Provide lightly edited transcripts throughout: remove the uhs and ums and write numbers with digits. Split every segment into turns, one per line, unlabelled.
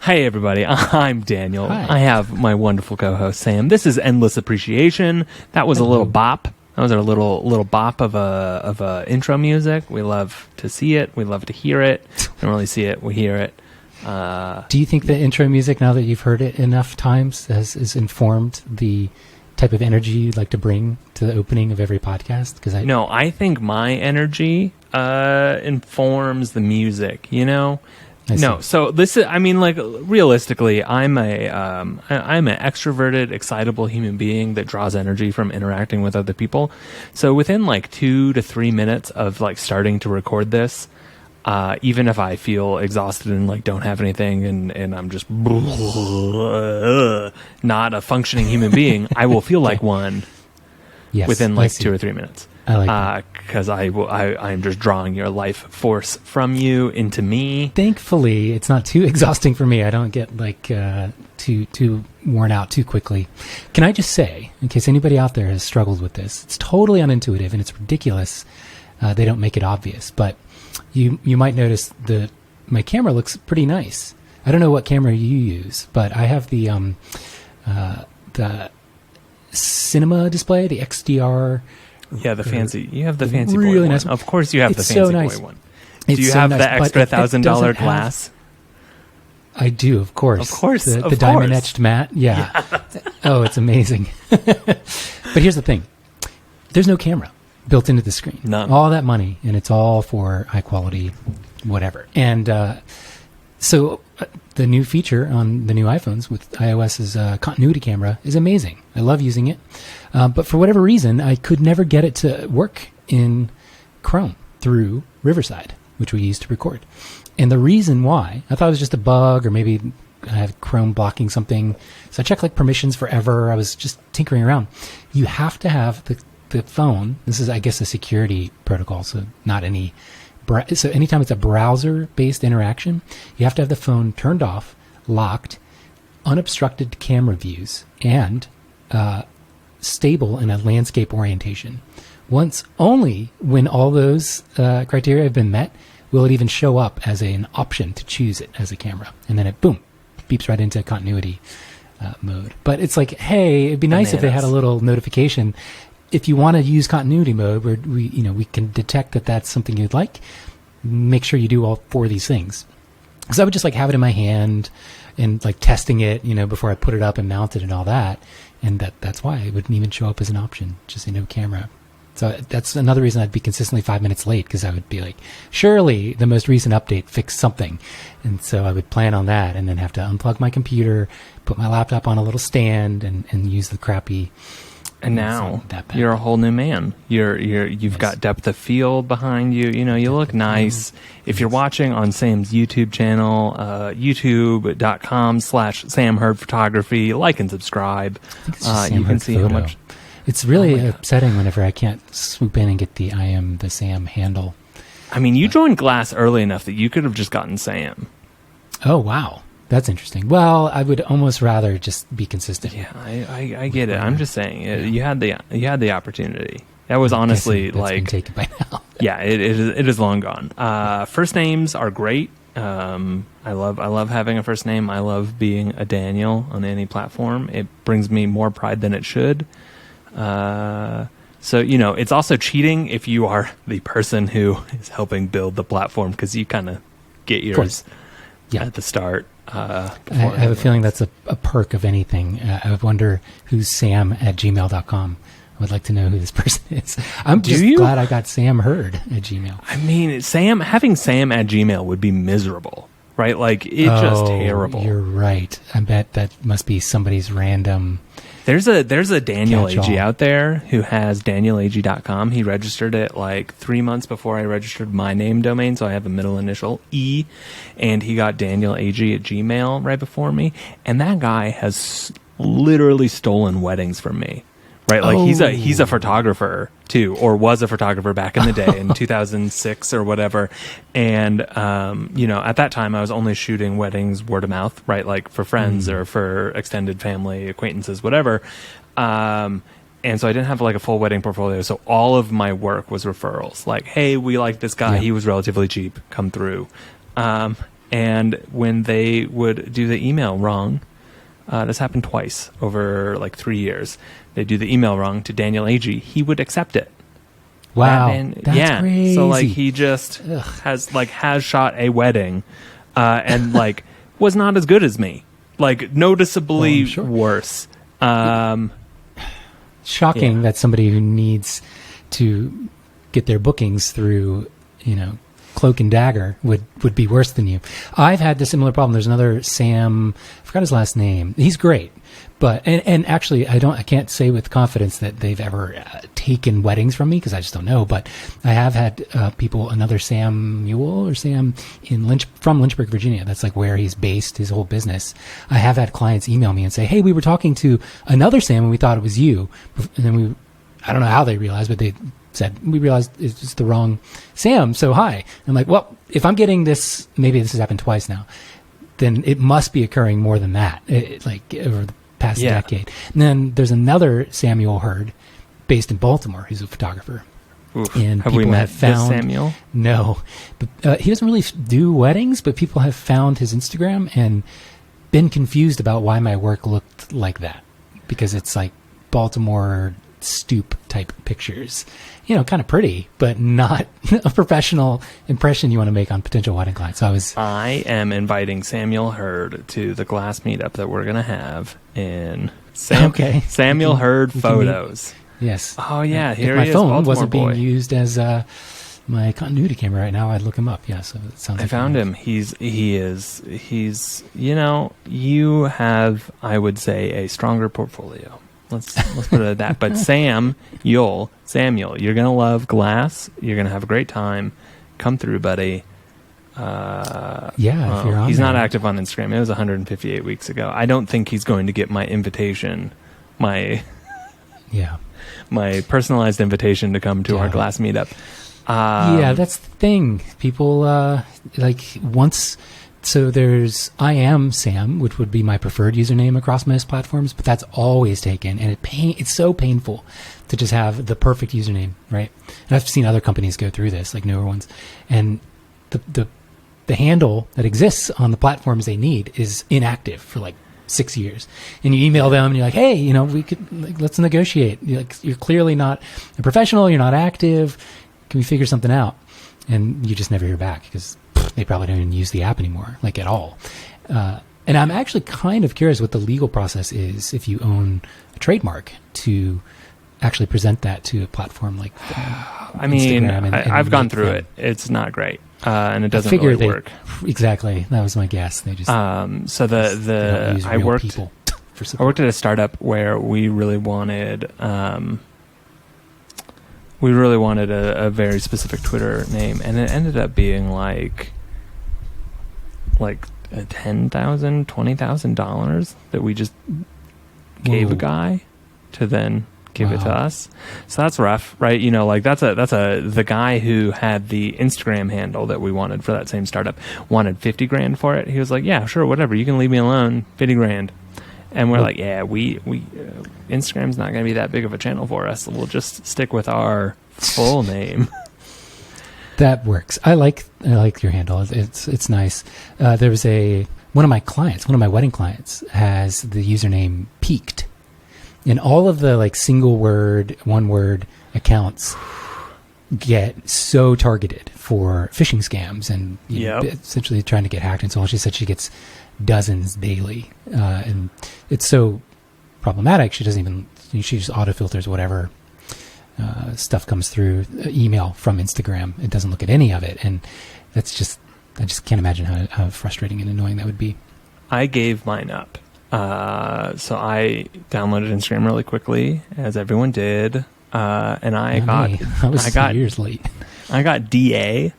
Hey, everybody. I'm Daniel.
Hi.
I have my wonderful co-host, Sam. This is Endless Appreciation. That was a little bop. That was our little bop of a intro music. We love to see it. We love to hear it. We don't really see it. We hear it.
Do you think the intro music, now that you've heard it enough times, has informed the type of energy you'd like to bring to the opening of every podcast?
No, I think my energy informs the music, you know? No, so this is, I mean, like, realistically, I'm an extroverted, excitable human being that draws energy from interacting with other people. So within like 2 to 3 minutes of like starting to record this, even if I feel exhausted and like don't have anything and I'm just not a functioning human being, I will feel like one within like 2 or 3 minutes.
I like that.
Because I'm just drawing your life force from you into me.
Thankfully, it's not too exhausting for me. I don't get like too worn out too quickly. Can I just say, in case anybody out there has struggled with this, it's totally unintuitive and it's ridiculous. They don't make it obvious, but you might notice my camera looks pretty nice. I don't know what camera you use, but I have the cinema display, the XDR.
Yeah, the fancy. You have the fancy
really
boy
nice
one. Of course, you have the
so
fancy
nice.
boy one.
It's
Do you
so
have
nice,
the extra
but it
$1,000
doesn't
glass?
I do, of course.
Of course,
the diamond etched matte. Yeah. Oh, it's amazing. But here's the thing: there's no camera built into the screen.
None.
All that money, and it's all for high quality, whatever. And so the new feature on the new iPhones with iOS's continuity camera is amazing. I love using it. But for whatever reason, I could never get it to work in Chrome through Riverside, which we use to record. And the reason why, I thought it was just a bug, or maybe I have Chrome blocking something. So I checked like permissions forever. I was just tinkering around. You have to have the phone. This is, I guess, a security protocol, so not any. So anytime it's a browser-based interaction, you have to have the phone turned off, locked, unobstructed camera views, and stable in a landscape orientation. Only when all those criteria have been met will it even show up as an option to choose it as a camera. And then it, boom, beeps right into continuity mode. But it's like, hey, it'd be nice if they had a little notification. If you want to use continuity mode, where we can detect that that's something you'd like, make sure you do all 4 of these things. So I would just like have it in my hand and like testing it, before I put it up and mount it and all that. And that's why it wouldn't even show up as an option, just a no camera. So that's another reason I'd be consistently 5 minutes late, because I would be like, surely the most recent update fixed something. And so I would plan on that and then have to unplug my computer, put my laptop on a little stand and use the crappy.
And now you're a whole new man. You've got depth of field behind you. You look nice. If you're watching on Sam's YouTube channel, youtube.com/Sam Hurd Photography, like and subscribe. You can see how much.
It's really upsetting whenever I can't swoop in and get the I am the Sam handle.
I mean, you joined Glass early enough that you could have just gotten Sam.
Oh, wow. That's interesting. Well, I would almost rather just be consistent.
Yeah, I get it. I'm just saying, you had the opportunity. That was honestly
that's been taken by now.
Yeah, it is long gone. First names are great. I love having a first name. I love being a Daniel on any platform. It brings me more pride than it should. So it's also cheating if you are the person who is helping build the platform, because you kind of get yours at the start. I
have a feeling that's a perk of anything. I wonder who's Sam at gmail.com. I would like to know who this person is. I'm glad I got Sam Hurd at Gmail.
I mean, having Sam at Gmail would be miserable, right? Like, it's just terrible.
You're right. I bet that must be somebody's random.
There's a Daniel AG out there who has DanielAG.com. He registered it like 3 months before I registered my name domain, so I have a middle initial E, and he got DanielAG at Gmail right before me. And that guy has literally stolen weddings from me. Right, like he's a photographer too, or was a photographer back in the day in 2006 or whatever. And at that time I was only shooting weddings word of mouth, right, like for friends or for extended family, acquaintances, whatever. And so I didn't have like a full wedding portfolio. So all of my work was referrals. Like, hey, we like this guy. Yeah. He was relatively cheap. Come through. And when they would do the email wrong, this happened twice over like 3 years. They do the email wrong to Daniel Agee. He would accept it.
Wow, that's crazy.
So like he just has shot a wedding, and like was not as good as me. Like noticeably worse.
Shocking that somebody who needs to get their bookings through, cloak and dagger would be worse than you. I've had the similar problem. There's another Sam, I forgot his last name. He's great, but and actually I can't say with confidence that they've ever taken weddings from me because I just don't know. But I have had people, another Samuel or Sam from Lynchburg, Virginia. That's like where he's based his whole business. I have had clients email me and say, "Hey, we were talking to another Sam and we thought it was you," and then I don't know how they realized, but they said, we realized it's just the wrong Sam, so hi. I'm like, well, if I'm getting this, maybe this has happened twice now, then it must be occurring more than that, like over the past decade. And then there's another Samuel Hurd based in Baltimore who's a photographer.
Oof.
And
have
people
we met
have found
this Samuel?
No, but he doesn't really do weddings, but people have found his Instagram and been confused about why my work looked like that, because it's like Baltimore stoop type pictures, kind of pretty, but not a professional impression you want to make on potential wedding clients. So
I am inviting Samuel Hurd to the glass meetup that we're going to have in Samuel Hurd photos.
Yes.
Oh yeah. Here
if my
he
phone
is, Baltimore
wasn't
boy.
being used as my continuity camera right now, I'd look him up. Yeah. So it sounds.
I found him. He's you have, I would say, a stronger portfolio. Let's put it at that. But Samuel, you're gonna love glass. You're gonna have a great time. Come through, buddy.
If you're on
he's
there.
not active on Instagram. It was 158 weeks ago. I don't think he's going to get my invitation. My personalized invitation to come to our glass meetup.
That's the thing. People once. So there's I am Sam, which would be my preferred username across most platforms, but that's always taken, and it's so painful to just have the perfect username, right? And I've seen other companies go through this, like newer ones, and the handle that exists on the platforms they need is inactive for like 6 years, and you email them and you're like, hey, we could let's negotiate. You're clearly not a professional, you're not active. Can we figure something out? And you just never hear back because they probably don't even use the app anymore, like at all. And I'm actually kind of curious what the legal process is if you own a trademark to actually present that to a platform like Instagram.
I've gone through it. It's not great, and it doesn't really work.
Exactly, that was my guess. They just
I worked at a startup where we really wanted. We really wanted a very specific Twitter name, and it ended up being like $10,000, $20,000 that we just gave a guy to then give it to us. So that's rough, right? That's the guy who had the Instagram handle that we wanted for that same startup wanted $50,000 for it. He was like, yeah, sure, whatever. You can leave me alone, $50,000. And we're like, yeah, we Instagram's not going to be that big of a channel for us. So we'll just stick with our full name.
That works. I like your handle. It's nice. There was one of my wedding clients has the username Peaked, and all of the single word, one word accounts get so targeted for phishing scams and essentially trying to get hacked. And so she said she gets dozens daily, and it's so problematic. She just auto filters whatever stuff comes through email from Instagram. It doesn't look at any of it, and I just can't imagine how frustrating and annoying that would be.
I gave mine up, so I downloaded Instagram really quickly, as everyone did, and I got
years late.
I got DA.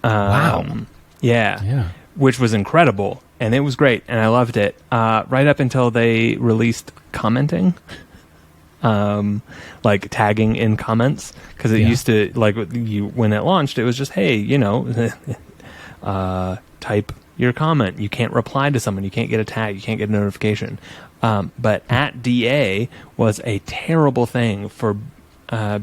Wow.
Yeah. Which was incredible, and it was great, and I loved it. Right up until they released commenting, tagging in comments, because it used to, when it launched, it was just, hey, type your comment. You can't reply to someone. You can't get a tag. You can't get a notification. But @DA was a terrible thing for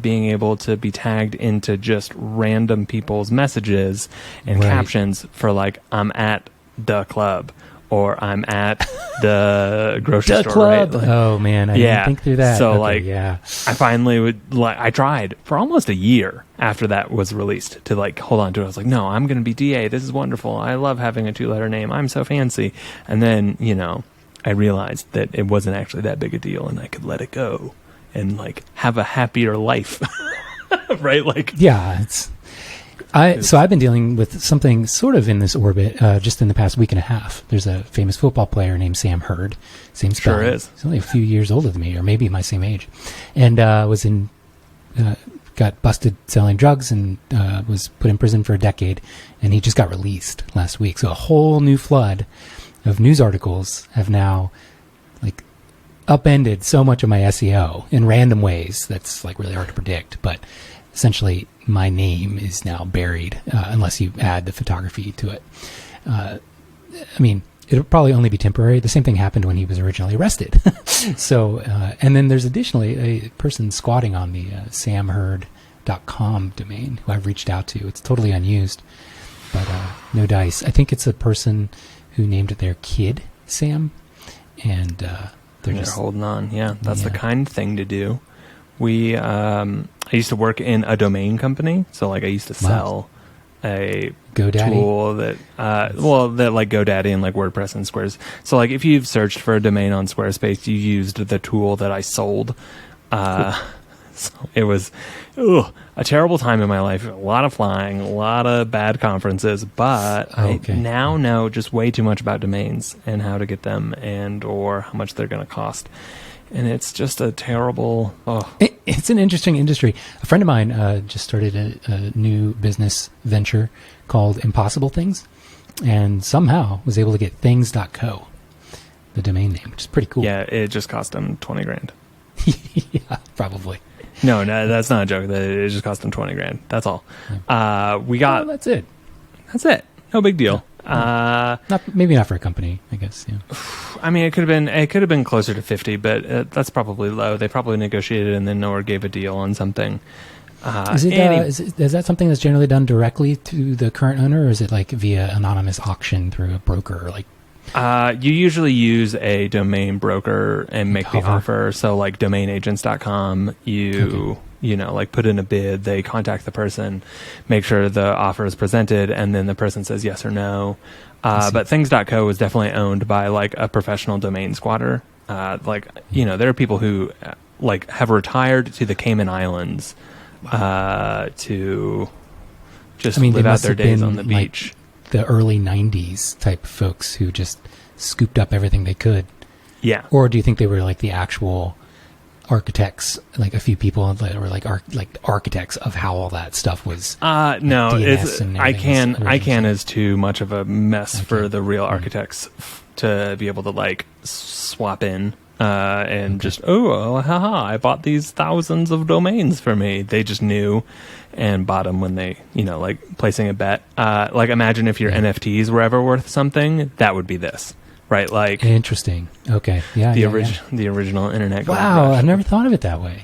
being able to be tagged into just random people's messages and captions for like, I'm at the club, or I'm at the grocery store.
Club.
Right? Like,
oh man, I didn't think through that.
So
okay,
I finally I tried for almost a year after that was released to like hold on to it. I was like, no, I'm going to be DA. This is wonderful. I love having a 2-letter name. I'm so fancy. And then, I realized that it wasn't actually that big a deal and I could let it go and like have a happier life. Right? Like,
yeah, so I've been dealing with something sort of in this orbit just in the past week and a half. There's a famous football player named Sam Hurd. Same spelling.
Sure is.
He's only a few years older than me, or maybe my same age. And got busted selling drugs and was put in prison for a decade. And he just got released last week. So a whole new flood of news articles have now like upended so much of my SEO in random ways that's like really hard to predict. But essentially, my name is now buried unless you add the photography to it. I mean, it'll probably only be temporary. The same thing happened when he was originally arrested. So, and then there's additionally a person squatting on the samhurd.com domain who I've reached out to. It's totally unused, but no dice. I think it's a person who named their kid Sam, and they're just
holding on. Yeah, that's the kind thing to do. I used to work in a domain company, so like I used to sell a
GoDaddy
tool that that like GoDaddy and like WordPress and Squares. So like if you've searched for a domain on Squarespace, you used the tool that I sold. Cool. So it was a terrible time in my life. A lot of flying, a lot of bad conferences, but I now know just way too much about domains and how to get them and or how much they're going to cost. And it's just a terrible...
It's an interesting industry. A friend of mine just started a new business venture called Impossible Things, and somehow was able to get things.co, the domain name, which is pretty cool.
Yeah, it just cost him $20,000.
Yeah, probably.
No, that's not a joke. It just cost him $20,000. That's all. We got...
that's it.
That's it. No big deal.
Maybe not for a company, I guess. Yeah.
I mean, it could have been closer to 50, but that's probably low. They probably negotiated and then nowhere gave a deal on something.
Is that something that's generally done directly to the current owner, or is it like via anonymous auction through a broker? Like,
you usually use a domain broker and make the offer. So like domainagents.com, like put in a bid, they contact the person, make sure the offer is presented, and then the person says yes or no. But things.co is definitely owned by like a professional domain squatter. There are people who like have retired to the Cayman Islands to just live out their days on the beach.
Like the early 90s type folks who just scooped up everything they could.
Yeah.
Or do you think they were like the actual architects, like a few people that were like architects of how all that stuff was?
No, I can is too much of a mess for the real architects to be able to like swap in and just I bought these thousands of domains for me. They just knew and bought them when they like placing a bet. Like imagine if your NFTs were ever worth something, that would be this. Right, like
interesting. Okay, yeah,
the original internet.
Wow, I've never thought of it that way.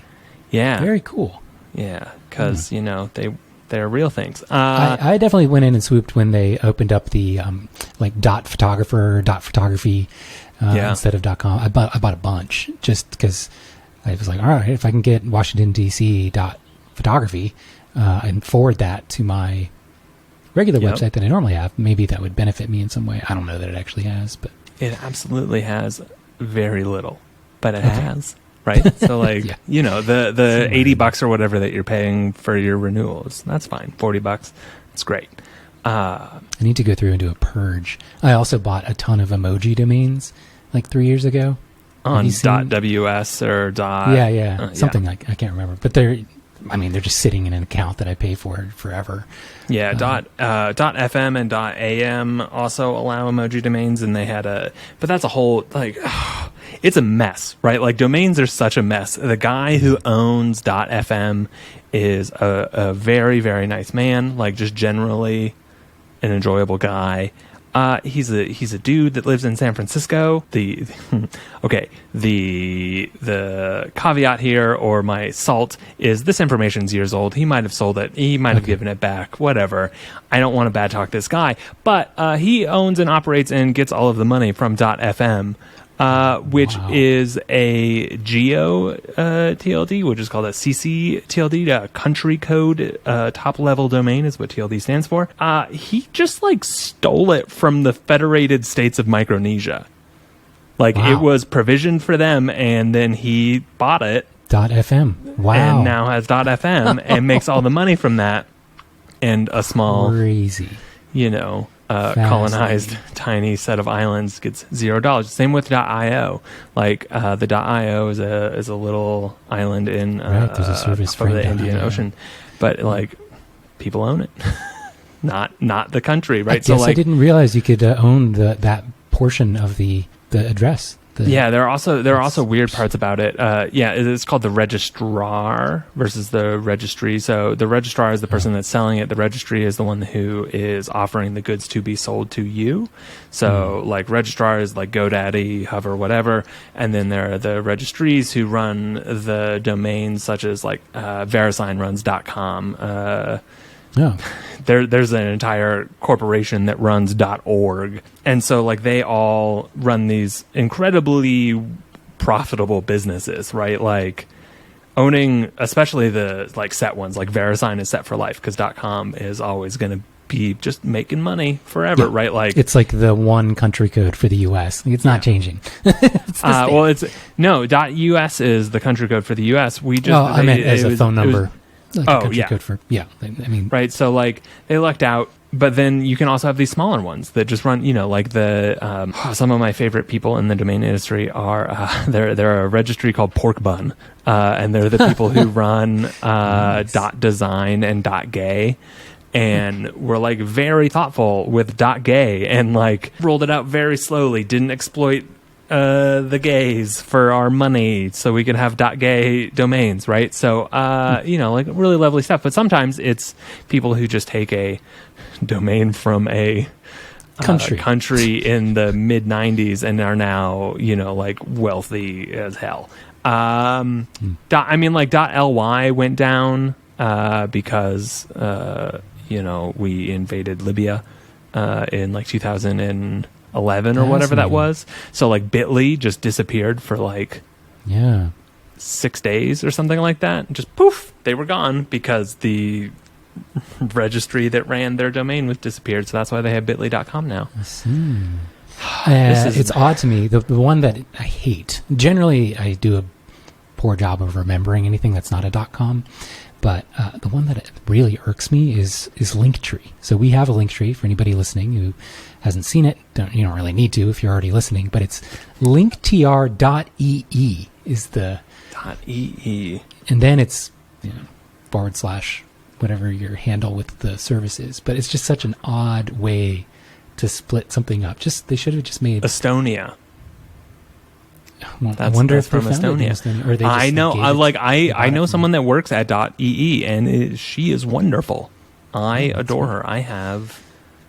Yeah,
very cool.
Yeah, because they're real things.
I definitely went in and swooped when they opened up the like .photography instead of .com. I bought a bunch just because I was like, all right, if I can get Washington DC .photography and forward that to my regular website that I normally have, maybe that would benefit me in some way. I don't know that it actually has, but
it absolutely has very little, but it has, right? So like, the $80 or whatever that you're paying for your renewals, that's fine. $40, it's great.
I need to go through and do a purge. I also bought a ton of emoji domains like 3 years ago.
On .ws or
something like, I can't remember, but they're just sitting in an account that I pay for forever.
Yeah, .fm and .am also allow emoji domains, and they had but that's a whole, it's a mess, right? Like, domains are such a mess. The guy who owns .fm is a very, very nice man, like, just generally an enjoyable guy. He's a dude that lives in San Francisco. The caveat here, or my salt, is this information's years old. He might have sold it. He might have given it back. Whatever. I don't want to bad talk this guy, but he owns and operates and gets all of the money from .fm. Which is a geo TLD, which is called a CC TLD, country code top level domain is what TLD stands for. He just like stole it from the Federated States of Micronesia. Like it was provisioned for them, and then he bought it.
.fm. Wow.
And now has .fm and makes all the money from that, and a small
crazy,
colonized tiny set of islands gets $0. Same with .io. Like the .io is a little island in
there's a service
for the Indian Ocean, but like people own it, not the country, right?
So I didn't realize you could own that portion of the address.
There are also weird parts about it. It's called the registrar versus the registry. So the registrar is the person that's selling it. The registry is the one who is offering the goods to be sold to you. So like registrar is like GoDaddy, Hover, whatever. And then there are the registries who run the domains such as like VeriSign runs .com. There's an entire corporation that runs .org, and so like they all run these incredibly profitable businesses, right? Like owning, especially the like set ones, like VeriSign is set for life because .com is always going to be just making money forever, right? Like
it's like the one country code for the US. It's not changing. It's
.us is the country code for the US. We just
I meant as a phone number. Code for
right. So like they lucked out, but then you can also have these smaller ones that just run. Like the some of my favorite people in the domain industry are they're a registry called Pork Bun, and they're the people who run .design and .gay. And we're like very thoughtful with .gay and like rolled it out very slowly. Didn't exploit the gays for our money so we could have .gay domains, right? So, like really lovely stuff. But sometimes it's people who just take a domain from a country in the mid 90s and are now, like wealthy as hell. .ly went down because, we invaded Libya in like 2011 or whatever that was. So like Bitly just disappeared for like 6 days or something like that. Just poof, they were gone because the registry that ran their domain was disappeared. So that's why they have bitly.com now.
It's odd to me. The one that I hate, generally I do a poor job of remembering anything that's not a .com. But the one that really irks me is Linktree. So we have a Linktree for anybody listening who hasn't seen it. You don't really need to if you're already listening. But it's linktr.ee is the
.ee. And
then it's / whatever your handle with the service is. But it's just such an odd way to split something up. They should have just made
Estonia.
Well, I wonder if
from Estonia.
Or they just
I know. I know someone that works at .ee, and she is wonderful. I adore her. I have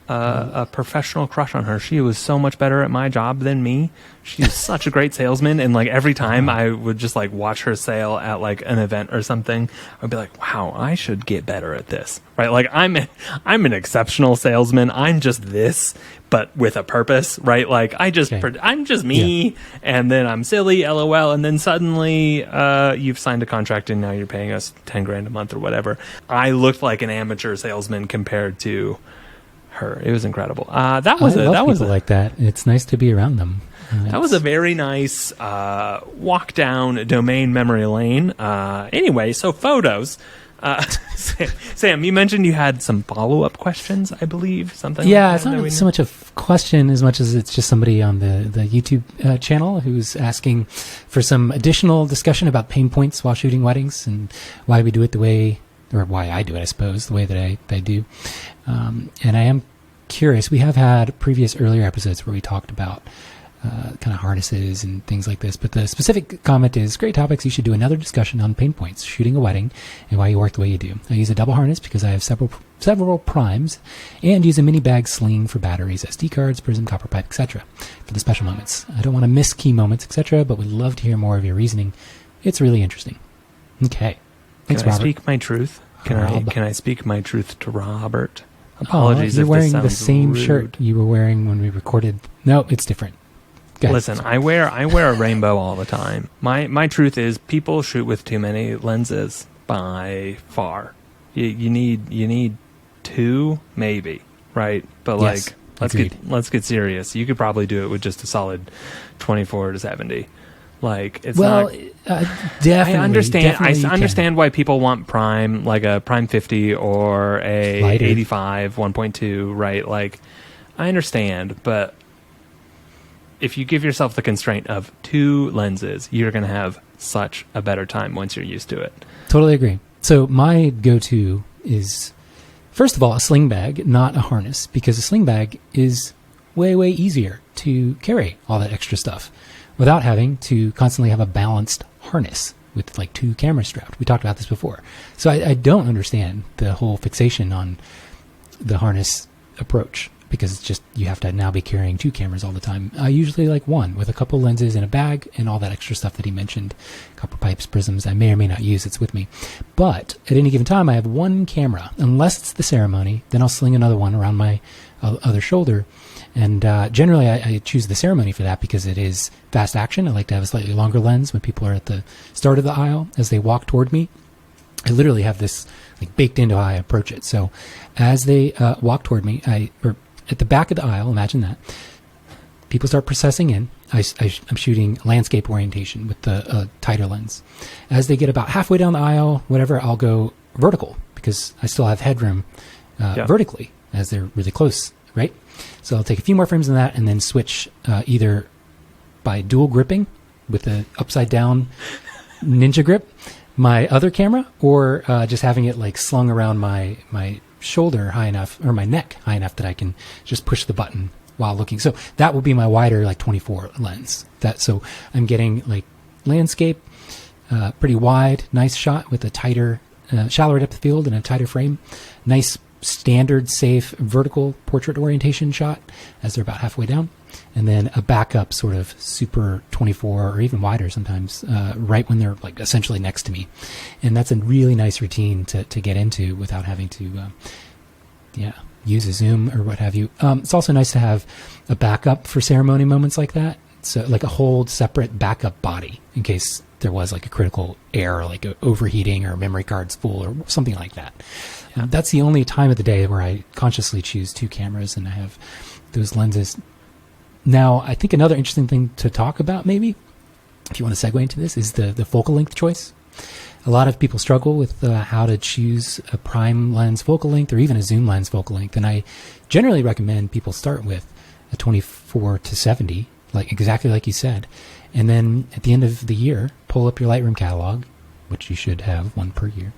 a professional crush on her. She was so much better at my job than me. She's such a great salesman, and like every time I would just like watch her sale at like an event or something, I'd be like, wow, I should get better at this, right? Like I'm an exceptional salesman. I'm just this, but with a purpose, right? Like I'm just me, and then I'm silly, LOL, and then suddenly you've signed a contract and now you're paying us $10,000 a month or whatever. I looked like an amateur salesman compared to her. It was incredible. That was
like that. It's nice to be around them.
That was a very nice walk down domain memory lane. Anyway, so photos. Sam, you mentioned you had some follow-up questions, I believe. Something.
Yeah, it's not so much a question as much as it's just somebody on the YouTube channel who's asking for some additional discussion about pain points while shooting weddings and why we do it the way, or why I do it, I suppose, the way that I do. And I am curious. We have had previous earlier episodes where we talked about kind of harnesses and things like this. But the specific comment is, great topics. You should do another discussion on pain points, shooting a wedding, and why you work the way you do. I use a double harness because I have several primes, and use a mini bag sling for batteries, SD cards, prism, copper pipe, etc. for the special moments. I don't want to miss key moments, etc., but would love to hear more of your reasoning. It's really interesting. Okay. Thanks,
Can I
Robert.
speak my truth? Can I speak my truth to Robert?
Oh,
Apologies
you're
if
wearing
this
the
sounds
same
rude.
shirt you were wearing when we recorded. No, it's different. Go ahead.
Listen, I wear a rainbow all the time. My truth is people shoot with too many lenses by far. You need two, maybe, right? But
Yes,
let's get serious. You could probably do it with just a solid 24 to 70. Like it's
definitely.
I understand.
Definitely
I understand why people want prime, like a prime 50 or a
Lighter.
85 1.2, right? Like I understand, but if you give yourself the constraint of two lenses, you're going to have such a better time once you're used to it.
Totally agree. So my go-to is, first of all, a sling bag, not a harness, because a sling bag is way, way easier to carry all that extra stuff without having to constantly have a balanced harness with like two cameras strapped. We talked about this before. So I don't understand the whole fixation on the harness approach, because it's just, you have to now be carrying two cameras all the time. I usually like one with a couple lenses in a bag and all that extra stuff that he mentioned. Copper pipes, prisms, I may or may not use, it's with me. But at any given time, I have one camera. Unless it's the ceremony, then I'll sling another one around my other shoulder. And generally, I choose the ceremony for that because it is fast action. I like to have a slightly longer lens when people are at the start of the aisle. As they walk toward me, I literally have this like baked into how I approach it. So as they walk toward me, or at the back of the aisle, imagine that, people start processing in. I'm shooting landscape orientation with the tighter lens. As they get about halfway down the aisle, whatever, I'll go vertical because I still have headroom vertically as they're really close, right? So I'll take a few more frames than that and then switch either by dual gripping with the upside down ninja grip, my other camera, or just having it like slung around my shoulder high enough, or my neck high enough that I can just push the button while looking. So that will be my wider, like 24 lens. So I'm getting like landscape, pretty wide, nice shot with a tighter, shallower depth of field and a tighter frame. Nice standard safe vertical portrait orientation shot as they're about halfway down. And then a backup sort of super 24 or even wider sometimes, right when they're like essentially next to me. And that's a really nice routine to get into without having to, use a zoom or what have you. It's also nice to have a backup for ceremony moments like that. So like a whole separate backup body in case there was like a critical error, like a overheating or memory card's full or something like that. Yeah. That's the only time of the day where I consciously choose two cameras and I have those lenses. Now, I think another interesting thing to talk about, maybe, if you want to segue into this, is the focal length choice. A lot of people struggle with how to choose a prime lens focal length or even a zoom lens focal length. And I generally recommend people start with a 24 to 70, like exactly like you said. And then at the end of the year, pull up your Lightroom catalog, which you should have one per year,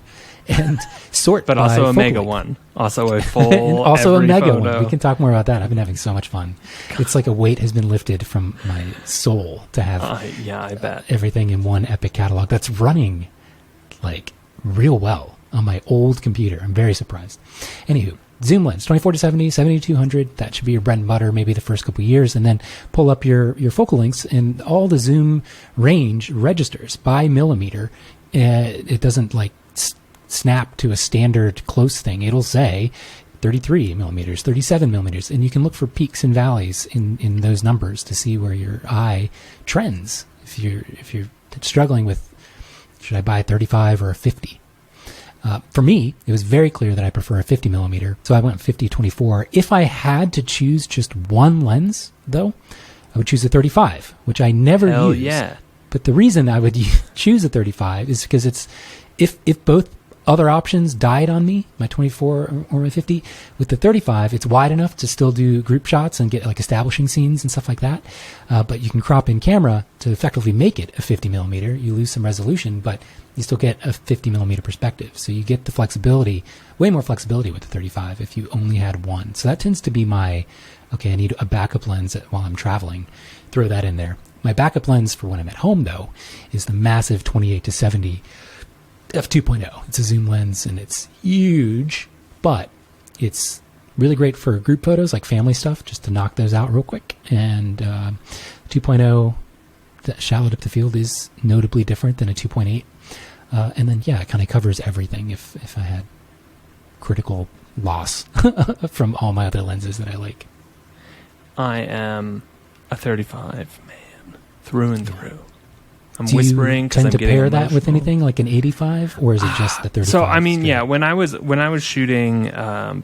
and sort
but
by
also a
focal
mega
length.
one. Also a full
And also a
every
mega
photo.
one. We can talk more about that. I've been having so much fun. It's like a weight has been lifted from my soul to have
I bet.
everything in one epic catalog that's running like real well on my old computer. I'm very surprised. Anywho, zoom lens, 24 to 70, 70 to 200. That should be your bread and butter maybe the first couple of years. And then pull up your focal lengths, and all the zoom range registers by millimeter. It doesn't like snap to a standard close thing. It'll say 33 millimeters, 37 millimeters, and you can look for peaks and valleys in those numbers to see where your eye trends. If you're struggling with, should I buy a 35 or a 50? For me, it was very clear that I prefer a 50 millimeter, so I went 50-24. If I had to choose just one lens, though, I would choose a 35, which I never use.
Yeah.
But the reason I would choose a 35 is because it's, if both other options died on me, my 24 or my 50, with the 35, it's wide enough to still do group shots and get like establishing scenes and stuff like that. But you can crop in camera to effectively make it a 50 millimeter. You lose some resolution, but you still get a 50 millimeter perspective. So you get the flexibility, way more flexibility with the 35 if you only had one. So that tends to be my, okay, I need a backup lens while I'm traveling throw that in there. My backup lens for when I'm at home, though, is the massive 28-70 f2.0. It's a zoom lens, and it's huge, but it's really great for group photos, like family stuff, just to knock those out real quick. And 2.0, that shallow depth of field is notably different than a 2.8. And then, it kind of covers everything if I had critical loss from all my other lenses that I like.
I am a 35 man through and through. I'm
Do
whispering
you
because I'm
tend to
getting
pair
emotional.
that with anything like an 85, or is it just the 35?
So I mean, when I was shooting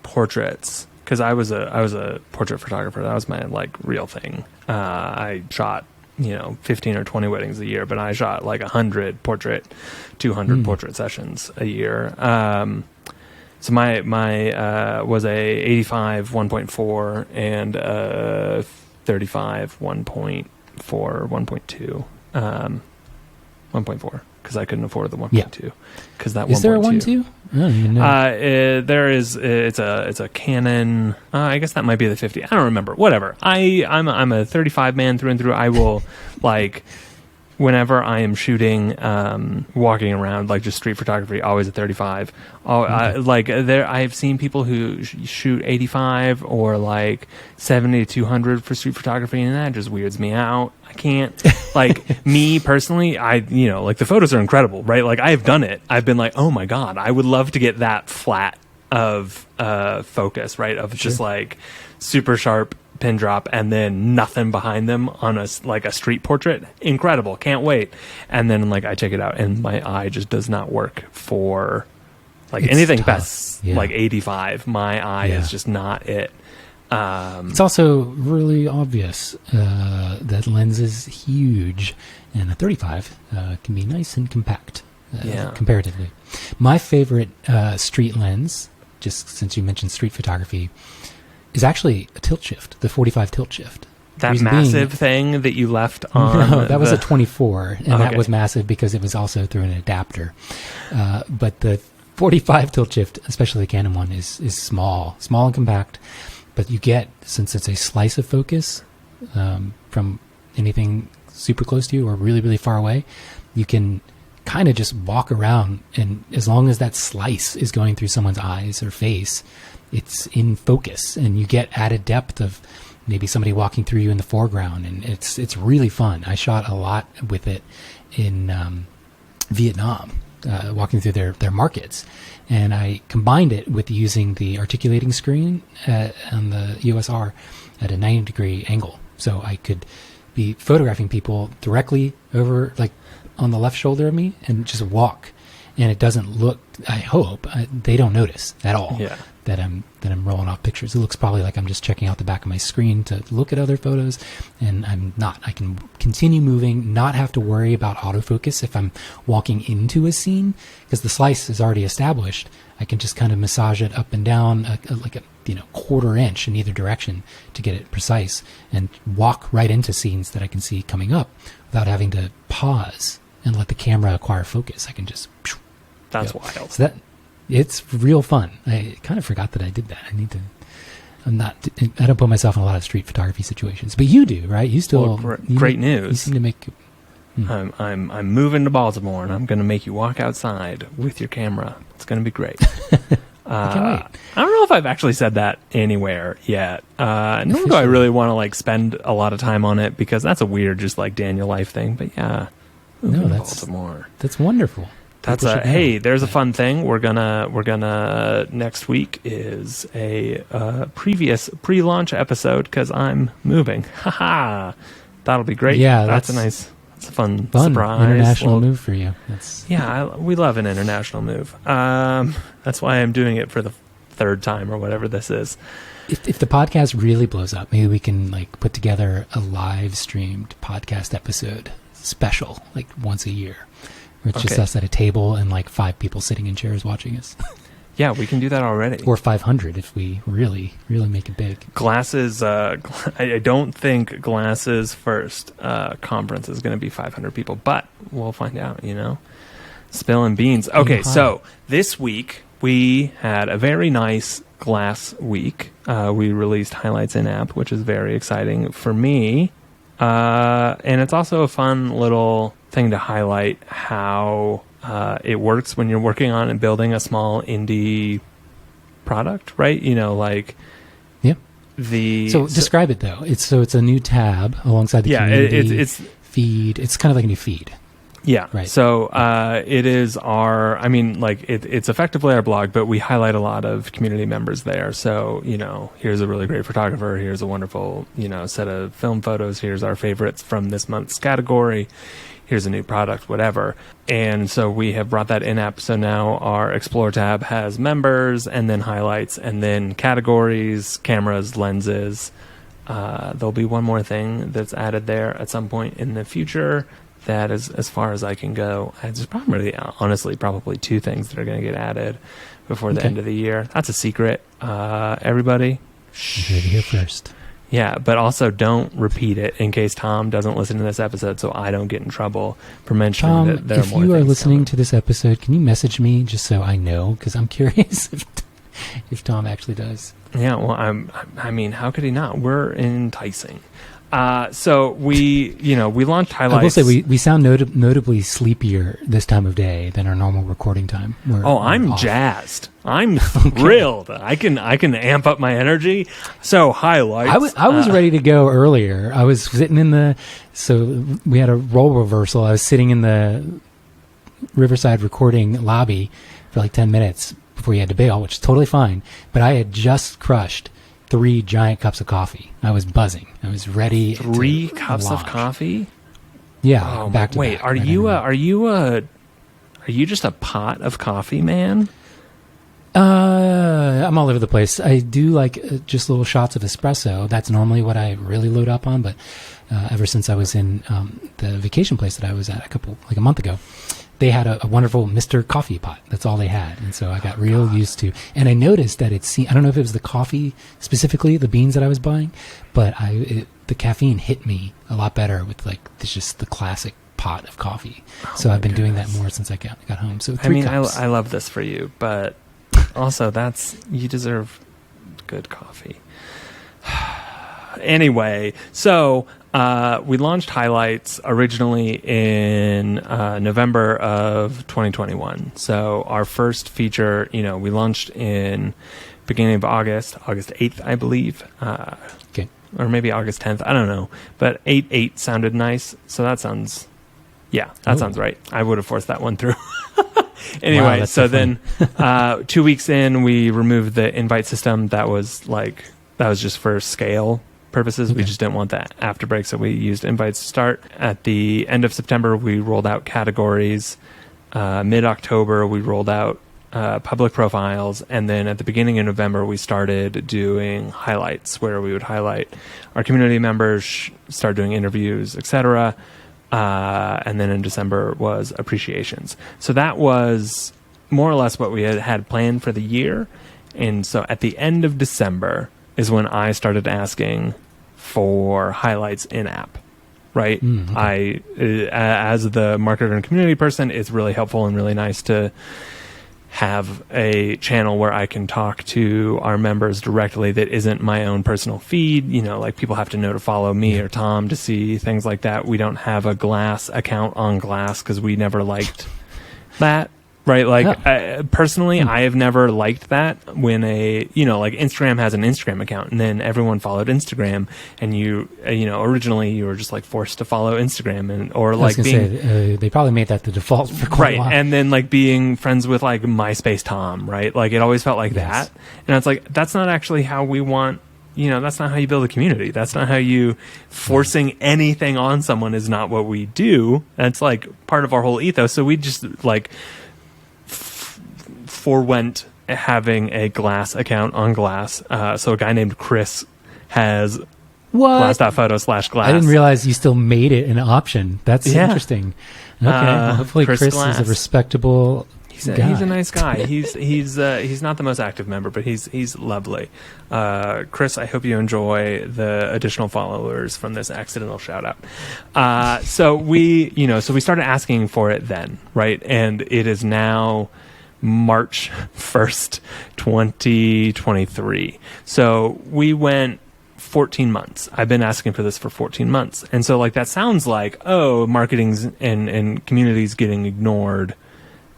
portraits, because I was a portrait photographer. That was my like real thing. I shot 15 or 20 weddings a year, but I shot like 100 portrait, 200 portrait sessions a year. So my was a 85 1.4 and a 35 1.4 1.2 1.4 because I couldn't afford the 1.2 because that
is there a 1.2? I don't even know.
There is. It's a Canon. I guess that might be the 50. I don't remember. Whatever. I'm a 35 man through and through. I will like. Whenever I am shooting, walking around, like just street photography, always at 35. I've seen people who shoot 85 or like 70 to 200 for street photography, and that just weirds me out. I can't, like, me personally, like the photos are incredible, right? Like I have done it. I've been like, oh my God, I would love to get that flat of focus, right? Of just like super sharp pin drop and then nothing behind them on a street portrait. Incredible. Can't wait. And then like I check it out and my eye just does not work for like
it's
anything
tough.
past like 85. My eye is just not it.
It's also really obvious that lens is huge, and a 35 can be nice and compact comparatively. My favorite street lens, just since you mentioned street photography, is actually a tilt shift, the 45 tilt shift.
That massive thing that you left on?
No, that was a 24, and that was massive because it was also through an adapter. But the 45 tilt shift, especially the Canon one, is small and compact. But you get, since it's a slice of focus from anything super close to you or really, really far away, you can kind of just walk around, and as long as that slice is going through someone's eyes or face, it's in focus, and you get added depth of maybe somebody walking through you in the foreground, and it's really fun. I shot a lot with it in Vietnam, walking through their markets, and I combined it with using the articulating screen on the USR at a 90-degree angle, so I could be photographing people directly over, like on the left shoulder of me, and just walk, and it doesn't look, I hope they don't notice at all that I'm rolling off pictures. It looks probably like I'm just checking out the back of my screen to look at other photos, and I'm not. I can continue moving, not have to worry about autofocus if I'm walking into a scene, because the slice is already established. I can just kind of massage it up and down like a quarter inch in either direction to get it precise, and walk right into scenes that I can see coming up without having to pause and let the camera acquire focus. I can just
That's
go.
wild.
So it's real fun. I kind of forgot that I did that. I don't put myself in a lot of street photography situations, but you do, right? You still
great news.
You seem to make.
I'm moving to Baltimore, and I'm going to make you walk outside with your camera. It's going to be great.
I can't wait.
I don't know if I've actually said that anywhere yet. Nor do I really want to like spend a lot of time on it, because that's a weird, just like Daniel life thing. But Baltimore.
That's wonderful.
That's there's a fun thing. We're gonna next week is a previous pre-launch episode, because I'm moving. Haha. That'll be great.
Yeah,
that's a fun surprise.
International move for you.
We love an international move. That's why I'm doing it for the third time or whatever this is.
If the podcast really blows up, maybe we can like put together a live streamed podcast episode special, like once a year. Where it's just us at a table and like 5 people sitting in chairs watching us.
Yeah, we can do that already.
Or 500 if we really, really make it big.
Glasses, I don't think Glasses first conference is going to be 500 people, but we'll find out, Spilling beans. Okay, so this week we had a very nice Glass week. We released highlights in-app, which is very exciting for me. And it's also a fun little thing to highlight how it works when you're working on and building a small indie product, right? You know, like
Yeah.
so
describe it though. It's a new tab alongside the community feed. It's kind of like a new feed.
Yeah.
Right.
So it is it's effectively our blog, but we highlight a lot of community members there. So, you know, here's a really great photographer. Here's a wonderful, you know, set of film photos. Here's our favorites from this month's category. Here's a new product, whatever. And so we have brought that in-app. So now our Explore tab has members and then highlights and then categories, cameras, lenses. There'll be one more thing that's added there at some point in the future. That is as far as I can go. There's probably two things that are going to get added before the end of the year. That's a secret. Everybody.
You heard it here first.
Yeah, but also don't repeat it in case Tom doesn't listen to this episode, so I don't get in trouble for mentioning that there are more things.
If you are listening to this episode, can you message me just so I know? Because I'm curious if Tom actually does.
Yeah, well, I mean, how could he not? We're enticing. So we launched highlights.
I will say we sound notably sleepier this time of day than our normal recording time.
I'm jazzed. I'm thrilled. I can amp up my energy. So highlights.
I was ready to go earlier. I was sitting so we had a role reversal. I was sitting in the Riverside recording lobby for like 10 minutes before you had to bail, which is totally fine. But I had just crushed 3 giant cups of coffee. I was buzzing. I was ready.
3 cups of coffee?
Yeah. Back to
wait,
back.
are you just a pot of coffee, man?
I'm all over the place. I do like just little shots of espresso. That's normally what I really load up on. But ever since I was in the vacation place that I was at a month ago, they had a wonderful Mr. Coffee pot. That's all they had. And so I got used to, and I noticed that I don't know if it was the coffee specifically, the beans that I was buying, but the caffeine hit me a lot better with just the classic pot of coffee. So I've been doing that more since I got home. So 3 cups.
I love this for you, but also you deserve good coffee. Anyway, so we launched highlights originally in November of 2021. So our first feature, we launched in beginning of August 8th, I believe.
Okay.
Or maybe August 10th. I don't know. But 8/8 sounded nice. So that sounds right. I would have forced that one through. Anyway,
wow,
then 2 weeks in, we removed the invite system. That was just for scale purposes. We just didn't want that after break, so we used invites to start. At the end of September, we rolled out categories. Mid-October, we rolled out public profiles, and then at the beginning of November, we started doing highlights, where we would highlight our community members, start doing interviews, etc. And then in December was appreciations. So that was more or less what we had planned for the year. And so at the end of December is when I started asking for highlights in-app, right?
Okay.
As the marketer and community person, it's really helpful and really nice to have a channel where I can talk to our members directly that isn't my own personal feed. People have to know to follow me or Tom to see things like that. We don't have a Glass account on Glass because we never liked that. Right, personally, I have never liked that when Instagram has an Instagram account, and then everyone followed Instagram, and originally you were just forced to follow Instagram,
they probably made that the default for quite a while.
And then being friends with MySpace Tom, right? It always felt like that, and it's that's not actually how we want. That's not how you build a community. That's not how you forcing anything on someone is not what we do. That's part of our whole ethos. So we just forewent having a Glass account on Glass. So a guy named Chris has glass.photo/glass.
I didn't realize you still made it an option. That's interesting. Okay, hopefully Chris is a respectable guy.
He's a nice guy. He's not the most active member, but he's lovely. Chris, I hope you enjoy the additional followers from this accidental shout out. So we started asking for it then, right? And it is now March 1st, 2023. So we went 14 months. I've been asking for this for 14 months. And so like that sounds like, oh, marketing's and community's getting ignored.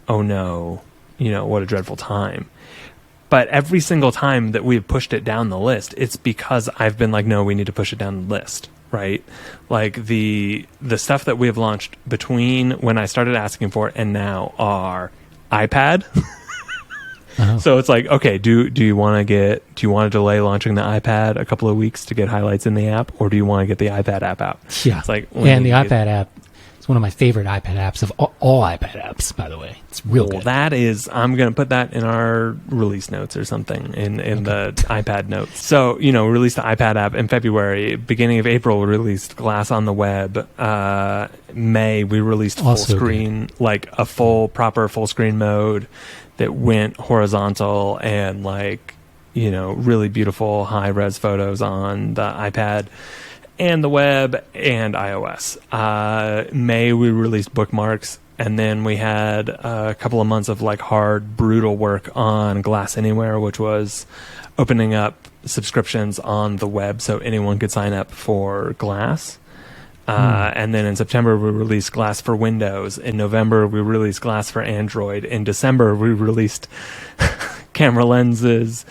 Oh no, what a dreadful time. But every single time that we've pushed it down the list, it's because I've been like, no, we need to push it down the list, right? Like the stuff that we have launched between when I started asking for it and now are iPad. So it's like, okay, do you want to delay launching the iPad a couple of weeks to get highlights in the app, or do you want to get the iPad app out?
Yeah.
It's like,
and the iPad app, it's one of my favorite iPad apps of all iPad apps, by the way. It's real good.
That is, I'm going to put that in our release notes or something in the iPad notes. So, we released the iPad app in February. Beginning of April, we released Glass on the Web. May, we released full screen, like a proper full screen mode that went horizontal and really beautiful high res photos on the iPad and the web and iOS. May, we released bookmarks, and then we had a couple of months of hard, brutal work on Glass Anywhere, which was opening up subscriptions on the web so anyone could sign up for Glass. And then in September, we released Glass for Windows. In November, we released Glass for Android. In December, we released camera lenses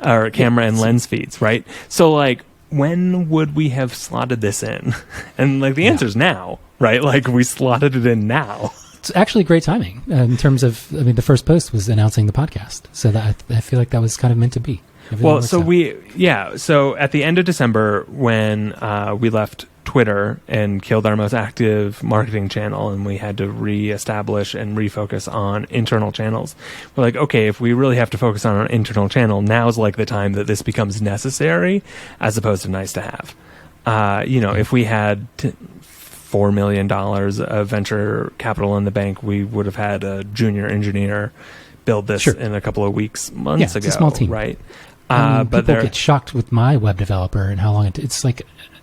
or camera and lens feeds, right? So when would we have slotted this in? And the answer is now, right? We slotted it in now.
It's actually great timing in terms of, the first post was announcing the podcast. So that I feel like that was kind of meant to be.
Well, so so at the end of December when we left Twitter and killed our most active marketing channel, and we had to reestablish and refocus on internal channels. We're like, okay, if we really have to focus on our internal channel, now's the time that this becomes necessary as opposed to nice to have. If we had $4 million of venture capital in the bank, we would have had a junior engineer build this in a couple of months ago.
It's a small team,
right?
But people get shocked with my web developer and how long it's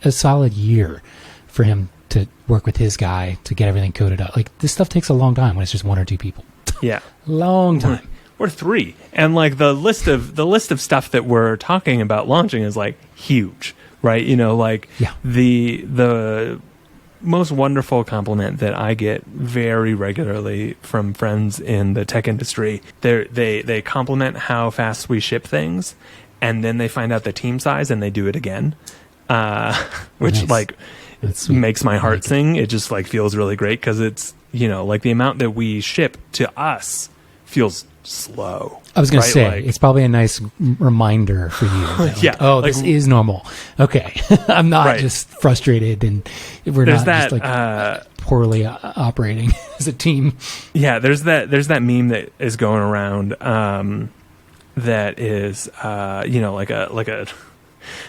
a solid year for him to work with his guy to get everything coded up. This stuff takes a long time when it's just one or two people.
Yeah,
long time.
Or three, and the list of stuff that we're talking about launching is huge, right? The most wonderful compliment that I get very regularly from friends in the tech industry. They compliment how fast we ship things, and then they find out the team size and they do it again, which makes my heart sing. It just feels really great because it's the amount that we ship to us feels slow.
I was going to say, it's probably a nice reminder for you. That, this is normal. Okay. I'm not just frustrated and we're not just poorly operating as a team.
Yeah, there's that meme that is going around that is